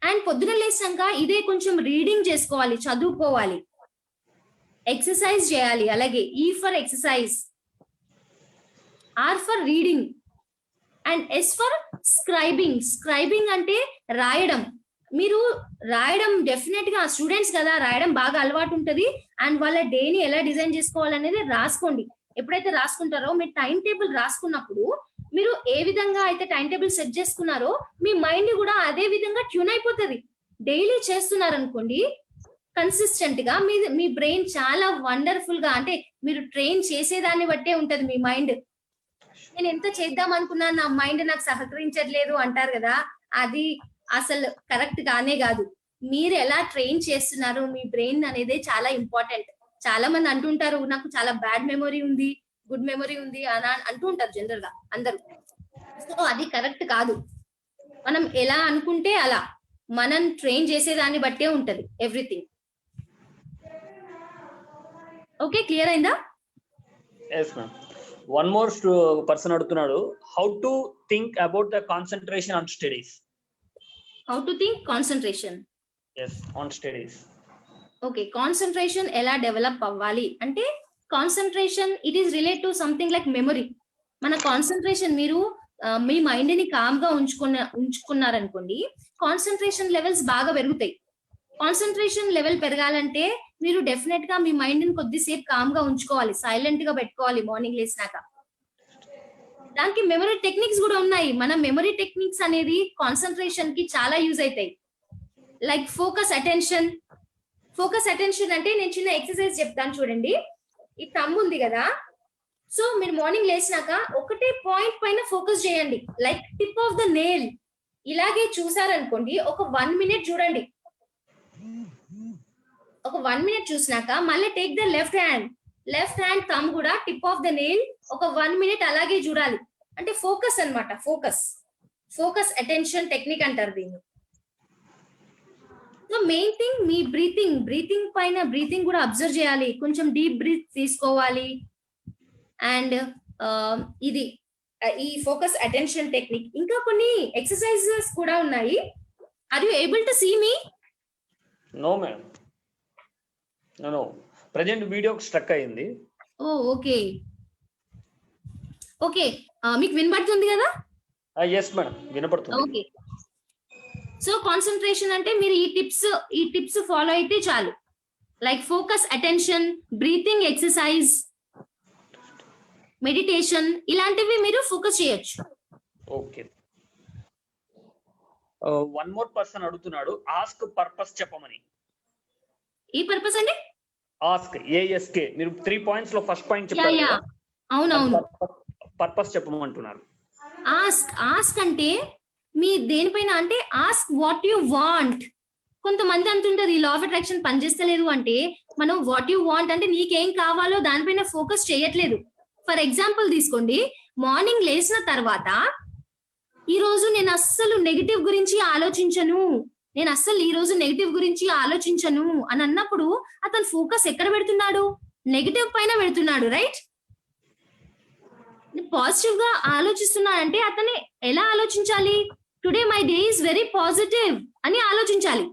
అండ్ పొద్దున లేచాక ఇదే కొంచెం రీడింగ్ చేసుకోవాలి, చదువుకోవాలి, ఎక్సర్సైజ్ చేయాలి. అలాగే E for exercise, R for reading, and S for scribing. Scribing అంటే రాయడం. మీరు రాయడం డెఫినెట్ గా స్టూడెంట్స్ కదా, రాయడం బాగా అలవాటు ఉంటుంది. అండ్ వాళ్ళ డేని ఎలా డిజైన్ చేసుకోవాలనేది రాసుకోండి. ఎప్పుడైతే రాసుకుంటారో మీ టైం టేబుల్ రాసుకున్నప్పుడు మీరు ఏ విధంగా అయితే టైం టేబుల్ సెట్ చేసుకున్నారో మీ మైండ్ కూడా అదే విధంగా ట్యూన్ అయిపోతుంది. డైలీ చేస్తున్నారనుకోండి కన్సిస్టెంట్ గా మీ బ్రెయిన్ చాలా వండర్ఫుల్ గా, అంటే మీరు ట్రైన్ చేసేదాన్ని బట్టే ఉంటది మీ మైండ్. నేను ఎంత చేద్దాం అనుకున్నా నా మైండ్ నాకు సహకరించట్లేదు అంటారు కదా, అది అసలు కరెక్ట్ గానే కాదు. మీరు ఎలా ట్రైన్ చేస్తున్నారు మీ బ్రెయిన్ అనేది చాలా ఇంపార్టెంట్. చాలా మంది అంటుంటారు నాకు చాలా బ్యాడ్ మెమొరీ ఉంది, గుడ్ మెమొరీ ఉంది అని అంటూ ఉంటారు జనరల్ గా అందరూ. సో అది కరెక్ట్ కాదు. మనం ఎలా అనుకుంటే అలా, మనం ట్రైన్ చేసేదాన్ని బట్టే ఉంటది ఎవ్రీథింగ్. ఓకే, క్లియర్ అయిందా? Yes ma'am. One more person అడుగుతున్నాడు, how to think about the concentration on studies. How to think concentration. Yes, on studies. Okay, concentration ఎలా డెవలప్ అవ్వాలి అంటే, concentration it is relate to something like memory. మన concentration మీరు మీ mind ని com గా ఉంచుకున్నారనుకోండి, concentration levels బాగా పెరుగుతాయి. కాన్సన్ట్రేషన్ లెవెల్ పెరగాలంటే మీరు డెఫినెట్ గా మీ మైండ్ ని కొద్దిసేపు కామ్ గా ఉంచుకోవాలి, సైలెంట్ గా పెట్టుకోవాలి మార్నింగ్ లేచినాక. దానికి మెమరీ టెక్నిక్స్ కూడా ఉన్నాయి. మన మెమరీ టెక్నిక్స్ అనేది కాన్సన్ట్రేషన్ కి చాలా యూజ్ అవుతాయి. Like focus attention. Focus attention అంటే నేను చిన్న ఎక్సర్సైజ్ చెప్తాను చూడండి. ఈ థంబ్ ఉంది కదా, సో మీరు మార్నింగ్ లేచినాక ఒకటే పాయింట్ పైన ఫోకస్ చేయండి, like tip of the nail. ఇలాగే చూసారనుకోండి, ఒక 1 minute చూడండి. ఒక 1 minute చూసినాక మళ్ళీ take the left hand thumb కూడా టిప్ ఆఫ్ ద నెయిల్ ఒక 1 minute అలాగే చూడాలి. అంటే ఫోకస్ అన్నమాట. ఫోకస్ అటెన్షన్ టెక్నిక్ అంటారు దీన్ని. సో మెయిన్ థింగ్ మీ బ్రీతింగ్ పైన బ్రీతింగ్ కూడా అబ్జర్వ్ చేయాలి. కొంచెం డీప్ బ్రీత్ తీసుకోవాలి. అండ్ ఇది ఈ ఫోకస్ అటెన్షన్ టెక్నిక్. ఇంకా కొన్ని ఎక్సర్సైజెస్ కూడా ఉన్నాయి. Are you able to see me? No madam. No present video struck అయింది. ఓ ఓకే ఓకే, మీకు వినబడుతుంది కదా? ఎస్ మేడం, వినపడుతుంది. ఓకే, సో కాన్సన్ట్రేషన్ అంటే మీరు ఈ టిప్స్ ఫాలో అయితే చాలు. Like focus, attention, breathing exercise, meditation, ఇలాంటివి మీరు ఫోకస్ చేయొచ్చు. ఓకే, వన్ మోర్ పర్సన్ అడుగుతున్నాడు, ఆస్క్ పర్పస్ చెప్పమని. ఈ పర్పస్ అండి? Ask, A S K. మీరు 3 పాయింట్స్ లో ఫస్ట్ పాయింట్ చెప్పారు యా కదా, అవునవును. పర్పస్ చెప్పమంటున్నారు. ఆస్క్ అంటే మీ దేనిపైన అంటే ఆస్క్ వాట్ యు వాంట్. కొంతమంది అంటుంటారు ఈ లా ఆఫ్ అట్రాక్షన్ పనిచేస్తలేదు అంటే మనం వాట్ యు వాంట్ అంటే నీకేం కావాలో దానిపైన ఫోకస్ చేయట్లేదు. ఫర్ ఎగ్జాంపుల్ తీసుకోండి, మార్నింగ్ లేచిన తర్వాత ఈ రోజు నేను అస్సలు నెగిటివ్ గురించి ఆలోచించను, నేను అస్సలు ఈ రోజు నెగిటివ్ గురించి ఆలోచించను అని అన్నప్పుడు అతను ఫోకస్ ఎక్కడ పెడుతున్నాడు? నెగిటివ్ పైన పెడుతున్నాడు, రైట్? పాజిటివ్ గా ఆలోచిస్తున్నాడంటే అతను ఎలా ఆలోచించాలి? Today my day is very positive అని ఆలోచించాలి.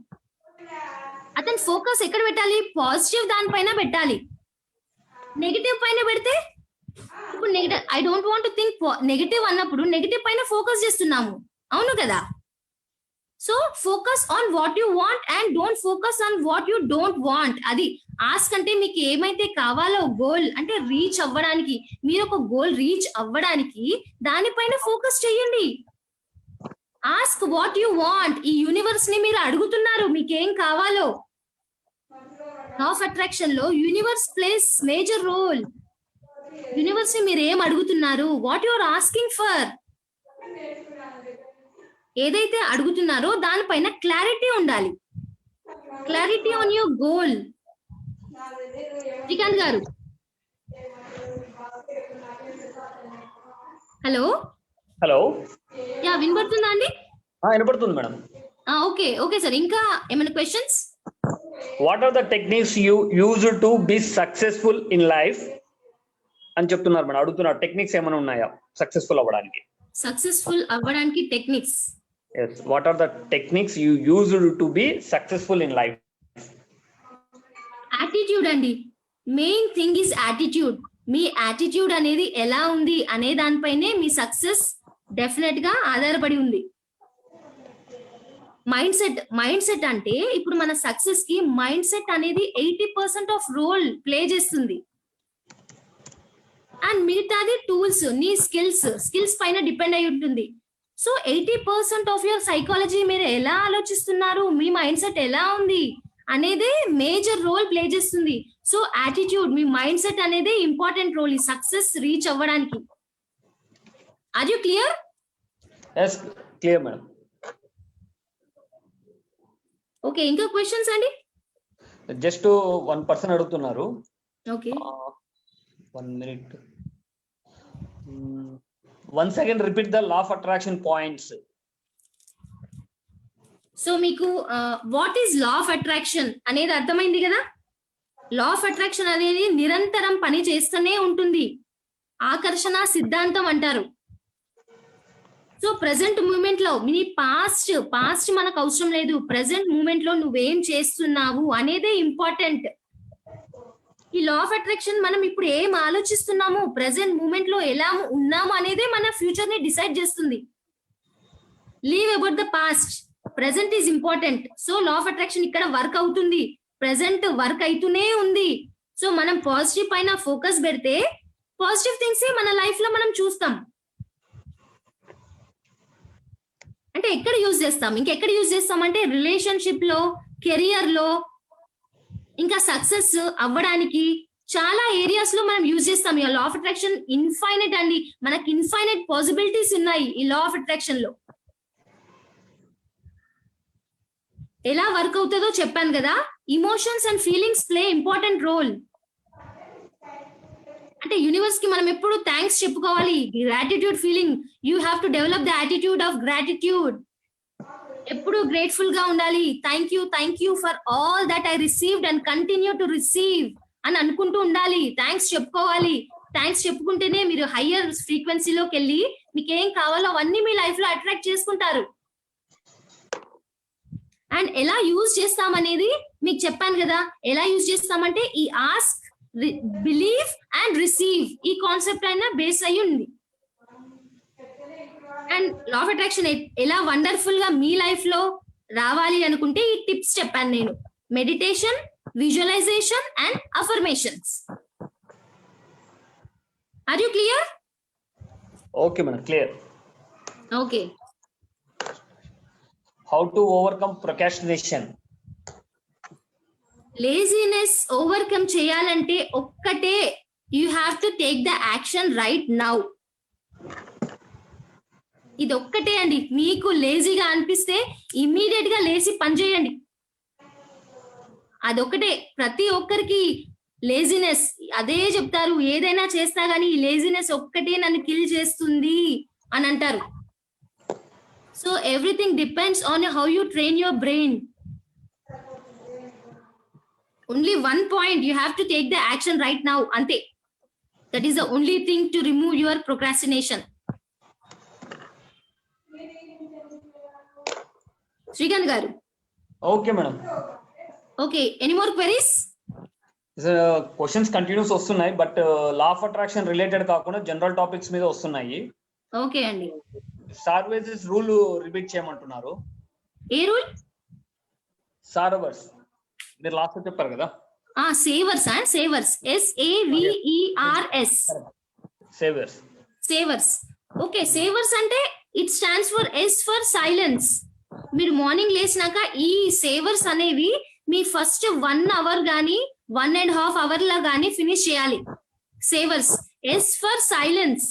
అతని ఫోకస్ ఎక్కడ పెట్టాలి? పాజిటివ్ దానిపైన పెట్టాలి. నెగిటివ్ పైన పెడితే ఇప్పుడు negative, I don't want to think negative అన్నప్పుడు నెగిటివ్ పైన ఫోకస్ చేస్తున్నాము, అవును కదా? So focus on what you want and don't focus on what you don't want. అది ఆస్క్ అంటే మీకు ఏమైతే కావాలో గోల్ అంటే రీచ్ అవ్వడానికి, మీరు ఒక గోల్ రీచ్ అవ్వడానికి దానిపైన ఫోకస్ చేయండి. Ask what you want. ఈ యూనివర్స్ ని మీరు అడుగుతున్నారు మీకేం కావాలో. లా ఆఫ్ అట్రాక్షన్ లో universe plays major role. Universe ని మీరు ఏం అడుగుతున్నారు? What you are asking for. ఏదైతే అడుగుతున్నారో దానిపైన క్లారిటీ ఉండాలి. Clarity on your goal. Srikanth garu, hello hello, yeah వినబడుతుందా అండి? వినపడుతుంది మేడం. ఓకే ఓకే సార్, ఇంకా ఏమైనా questions? What are the techniques you use to be successful in life అని చెప్తున్నారు మేడం, అడుగుతున్నారు. టెక్నిక్స్ ఏమైనా ఉన్నాయా సక్సెస్ఫుల్ అవ్వడానికి? సక్సెస్ఫుల్ అవ్వడానికి techniques? yes, what are the techniques you use to be successful in life? Attitude అండి. Main thing is attitude. మీ attitude అనేది ఎలా ఉంది అనే దానిపైనే మీ సక్సెస్ డెఫినెట్ గా ఆధారపడి ఉంది. మైండ్ సెట్ అంటే ఇప్పుడు మన సక్సెస్ కి మైండ్ సెట్ అనేది 80% ఆఫ్ రోల్ ప్లే చేస్తుంది. అండ్ మిగతాది టూల్స్, నీ స్కిల్స్ పైన డిపెండ్ అయి ఉంటుంది. సో 80% ఆఫ్ యువర్ సైకాలజీ మీరు ఎలా ఆలోచిస్తున్నారు, మీ మైండ్ సెట్ ఎలా ఉంది అనేది మేజర్ రోల్ ప్లే చేస్తుంది. సో యాటిట్యూడ్, మీ మైండ్ సెట్ అనేది ఇంపార్టెంట్ రోల్ ఈ సక్సెస్ రీచ్ అవ్వడానికి. Are you clear? yes, clear madam. Okay, ఇంకా క్వశ్చన్స్ అండి? జస్ట్ 1 పర్సన్ అడుగుతున్నారు. Okay, 1 minute. Once again repeat the law of attraction points. So మీకు what is law of attraction అనేది అర్థమైంది కదా? లా ఆఫ్ అట్రాక్షన్ అనేది నిరంతరం పని చేస్తూనే ఉంటుంది. ఆకర్షణ సిద్ధాంతం అంటారు. సో ప్రెసెంట్ మూమెంట్ లో మీ పాస్ట్ మనకు అవసరం లేదు. ప్రెసెంట్ మూమెంట్ లో నువ్వేం చేస్తున్నావు అనేదే ఇంపార్టెంట్. ఈ లా ఆఫ్ అట్రాక్షన్ మనం ఇప్పుడు ఏం ఆలోచిస్తున్నాము, ప్రెసెంట్ మూమెంట్ లో ఎలా ఉన్నాము అనేదే మన ఫ్యూచర్ ని డిసైడ్ చేస్తుంది. Leave about the past, present is important. So law of attraction ఇక్కడ వర్క్ అవుతుంది, ప్రెసెంట్ వర్క్ అవుతూనే ఉంది. సో మనం పాజిటివ్ పైన ఫోకస్ పెడితే పాజిటివ్ థింగ్స్ మన లైఫ్ లో మనం చూస్తాం. అంటే ఎక్కడ యూజ్ చేస్తాం, ఇంకెక్కడ యూజ్ చేస్తాం అంటే రిలేషన్షిప్ లో, కెరియర్ లో, ఇంకా సక్సెస్ అవ్వడానికి చాలా ఏరియాస్ లో మనం యూజ్ చేస్తాం. ఈ లా ఆఫ్ అట్రాక్షన్ ఇన్ఫైనైట్ అండి, మనకి ఇన్ఫైనైట్ పాసిబిలిటీస్ ఉన్నాయి ఈ లా ఆఫ్ అట్రాక్షన్ లో. ఎలా వర్క్ అవుతుందో చెప్పాను కదా. Emotions and feelings play important role. అంటే యూనివర్స్ కి మనం ఎప్పుడు థ్యాంక్స్ చెప్పుకోవాలి. Gratitude feeling, you have to develop the attitude of gratitude. ఎప్పుడు గ్రేట్ఫుల్ గా ఉండాలి. Thank you for all that I received and continue to receive అని అనుకుంటూ ఉండాలి. థ్యాంక్స్ చెప్పుకోవాలి. థ్యాంక్స్ చెప్పుకుంటేనే మీరు హయ్యర్ ఫ్రీక్వెన్సీలోకి వెళ్ళి మీకు ఏం కావాలో అవన్నీ మీ లైఫ్ లో అట్రాక్ట్ చేసుకుంటారు. అండ్ ఎలా యూజ్ చేస్తాం అనేది మీకు చెప్పాను కదా. ఎలా యూజ్ చేస్తామంటే ఈ ఆస్క్, బిలీవ్ అండ్ రిసీవ్ ఈ కాన్సెప్ట్ అయినా బేస్ అయి ఉంది. అండ్ లా ఆఫ్ అట్రాక్షన్ ఎలా వండర్ఫుల్ గా మీ లైఫ్ లో రావాలి అనుకుంటే ఈ టిప్స్ చెప్పాను నేను. Meditation, visualization and affirmations. Are you clear? Okay madam, clear. Okay. How to overcome procrastination? Laziness overcome చేయాలంటే ఒక్కటే, you have to take the action right now. ఇది ఒక్కటే అండి. మీకు లేజీగా అనిపిస్తే ఇమ్మీడియట్ గా లేచి పని చేయండి. అదొక్కటే. ప్రతి ఒక్కరికి లేజినెస్ అదే చెప్తారు, ఏదైనా చేస్తా గానీ ఈ లేజినెస్ ఒక్కటే నన్ను కిల్ చేస్తుంది అని అంటారు. So everything depends on how you train your brain. Only one point, you have to take the action right now, అంతే. That is the only thing to remove your procrastination. Srikanth గారు. Okay madam. Okay, any more queries? Questions continues వస్తున్నాయి, but law of attraction related కాకుండా general topics మీద వస్తున్నాయి. Okay అండి. సార్వైజెస్ rule repeat చేయమంటున్నారు. ఏ rule? సార్వర్స్ మీరు last చెప్పారు కదా. Savers and savers, SAVERS. Savers. Savers. Okay, savers అంటే it stands for S for silence. మీరు మార్నింగ్ లేచినాక ఈ సేవర్స్ అనేవి మీ ఫస్ట్ 1 అవర్ గానీ 1.5 అవర్ లా గానీ ఫినిష్ చేయాలి. సేవర్స్. S for silence.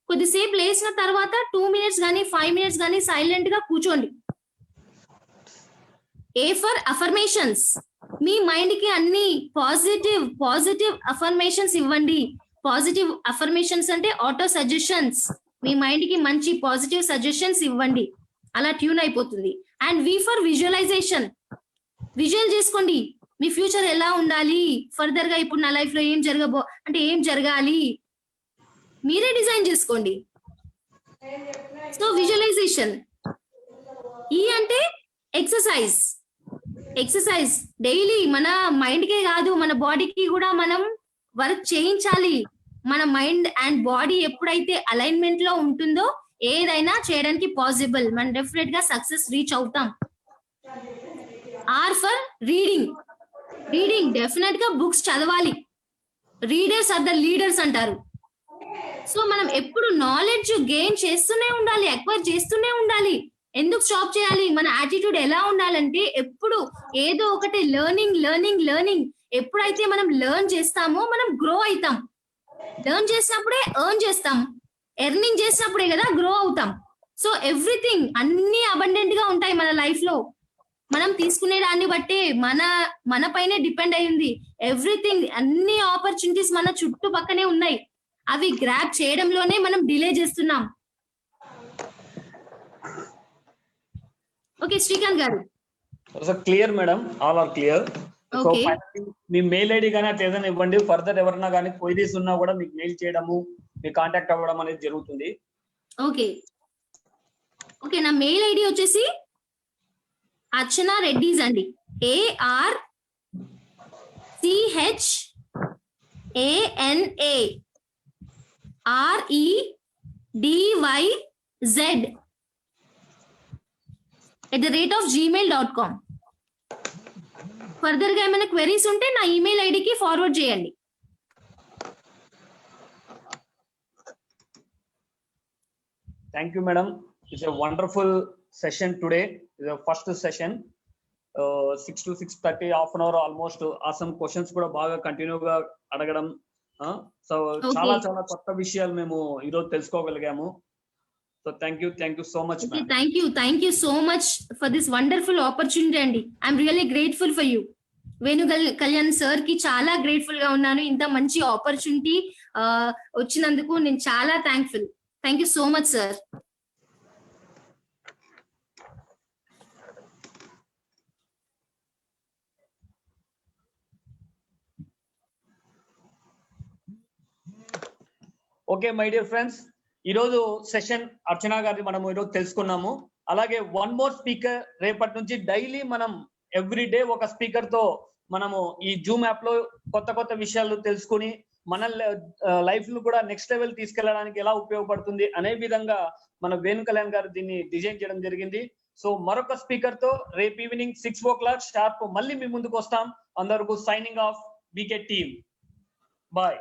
కొద్దిసేపు లేచిన తర్వాత 2 minutes గానీ 5 minutes గానీ సైలెంట్ గా కూర్చోండి. A for affirmations. మీ మైండ్ కి అన్ని పాజిటివ్ అఫర్మేషన్స్ ఇవ్వండి. పాజిటివ్ అఫర్మేషన్స్ అంటే ఆటో సజెషన్స్. మీ మైండ్ కి మంచి పాజిటివ్ సజెషన్స్ ఇవ్వండి, అలా ట్యూన్ అయిపోతుంది. And V for visualization. Visual చేసుకోండి మీ ఫ్యూచర్ ఎలా ఉండాలి, ఫర్దర్ గా ఇప్పుడు నా లైఫ్ లో ఏం ఏం జరగాలి మీరే డిజైన్ చేసుకోండి. So visualization. E అంటే ఎక్సర్సైజ్. డైలీ మన మైండ్ కే కాదు మన బాడీకి కూడా మనం వర్క్ చేయించాలి. మన మైండ్ అండ్ బాడీ ఎప్పుడైతే అలైన్మెంట్ లో ఉంటుందో ఏదైనా చేయడానికి పాసిబుల్, మనం డెఫినెట్ గా సక్సెస్ రీచ్ అవుతాం. R for reading. డెఫినెట్ గా బుక్స్ చదవాలి. రీడర్స్ ఆర్ ద లీడర్స్ అంటారు. సో మనం ఎప్పుడు నాలెడ్జ్ గెయిన్ చేస్తూనే ఉండాలి, అక్వైర్ చేస్తూనే ఉండాలి. ఎందుకు స్టాప్ చేయాలి? మన యాటిట్యూడ్ ఎలా ఉండాలంటే ఎప్పుడు ఏదో ఒకటి లెర్నింగ్. ఎప్పుడైతే మనం లెర్న్ చేస్తామో మనం గ్రో అవుతాం. లెర్న్ చేసినప్పుడే ఎర్న్ చేస్తాం. ఎర్నింగ్ చేసినప్పుడే కదా గ్రో అవుతాం. సో ఎవ్రీథింగ్ అన్ని అబండెంట్ గా ఉంటాయి మన లైఫ్ లో. మనం తీసుకునే దాన్ని బట్టే మన పైనే డిపెండ్ అయ్యింది. ఎవ్రీథింగ్, అన్ని ఆపర్చునిటీస్ మన చుట్టుపక్కనే ఉన్నాయి. అవి గ్రాబ్ చేయడంలోనే మనం డిలే చేస్తున్నాం. Okay Srikanth garu. Clear madam, all are clear. So Okay. మీ మెయిల్ ఐడి కానీ అట్లా ఏదైనా ఇవ్వండి. ఫర్దర్ ఎవరన్నా కానీ క్వైరీస్ ఉన్నా కూడా మీకు మెయిల్ చేయడము, మీ కాంటాక్ట్ అవ్వడం అనేది జరుగుతుంది. ఓకే, నా మెయిల్ ఐడి వచ్చేసి అర్చనా రెడ్డిస్ అండి. ARCHANAREDYZ@gmail.com. ఫర్దర్ గా ఏమైనా క్వెరీస్ ఉంటే నా ఈమెయిల్ ఐడికి ఫార్వర్డ్ చేయండి. Thank you, madam. It's a wonderful session today. It's the first session. 6 to 6:30, half an hour almost. Awesome questions కూడా బాగా కంటిన్యూ గా అడగడం. సో చాలా కొత్త విషయాలు మేము ఈరోజు తెలుసుకోగలిగాము. So thank you so much. Thank you so much for this wonderful opportunity అండి. I'm really grateful for you. Venu Kalyan sir కి చాలా గ్రేట్ఫుల్ గా ఉన్నాను. ఇంత మంచి ఆపర్చునిటీ వచ్చినందుకు నేను చాలా thankful. Thank you so much sir. Okay my dear friends, ఈరోజు సెషన్ అర్చన గారిని మనం ఈరోజు తెలుసుకున్నాము. అలాగే వన్ మోర్ స్పీకర్ రేపటి నుంచి డైలీ మనం ఎవ్రీ డే ఒక స్పీకర్ తో మనము ఈ జూమ్ యాప్ లో కొత్త కొత్త విషయాలు తెలుసుకుని మన లైఫ్ ను కూడా నెక్స్ట్ లెవెల్ తీసుకెళ్ళడానికి ఎలా ఉపయోగపడుతుంది అనే విధంగా మన వేణు కళ్యాణ్ గారు దీన్ని డిజైన్ చేయడం జరిగింది. సో మరొక స్పీకర్ తో రేపు ఈవినింగ్ 6 o'clock షార్ప్ మళ్ళీ మీ ముందుకు వస్తాం. అందరికీ signing off BK team. Bye.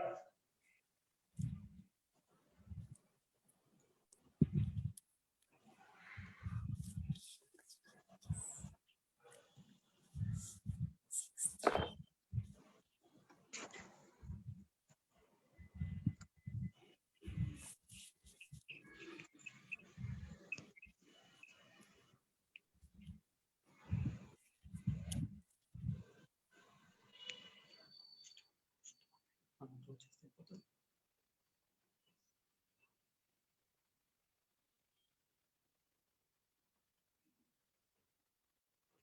చేస్తే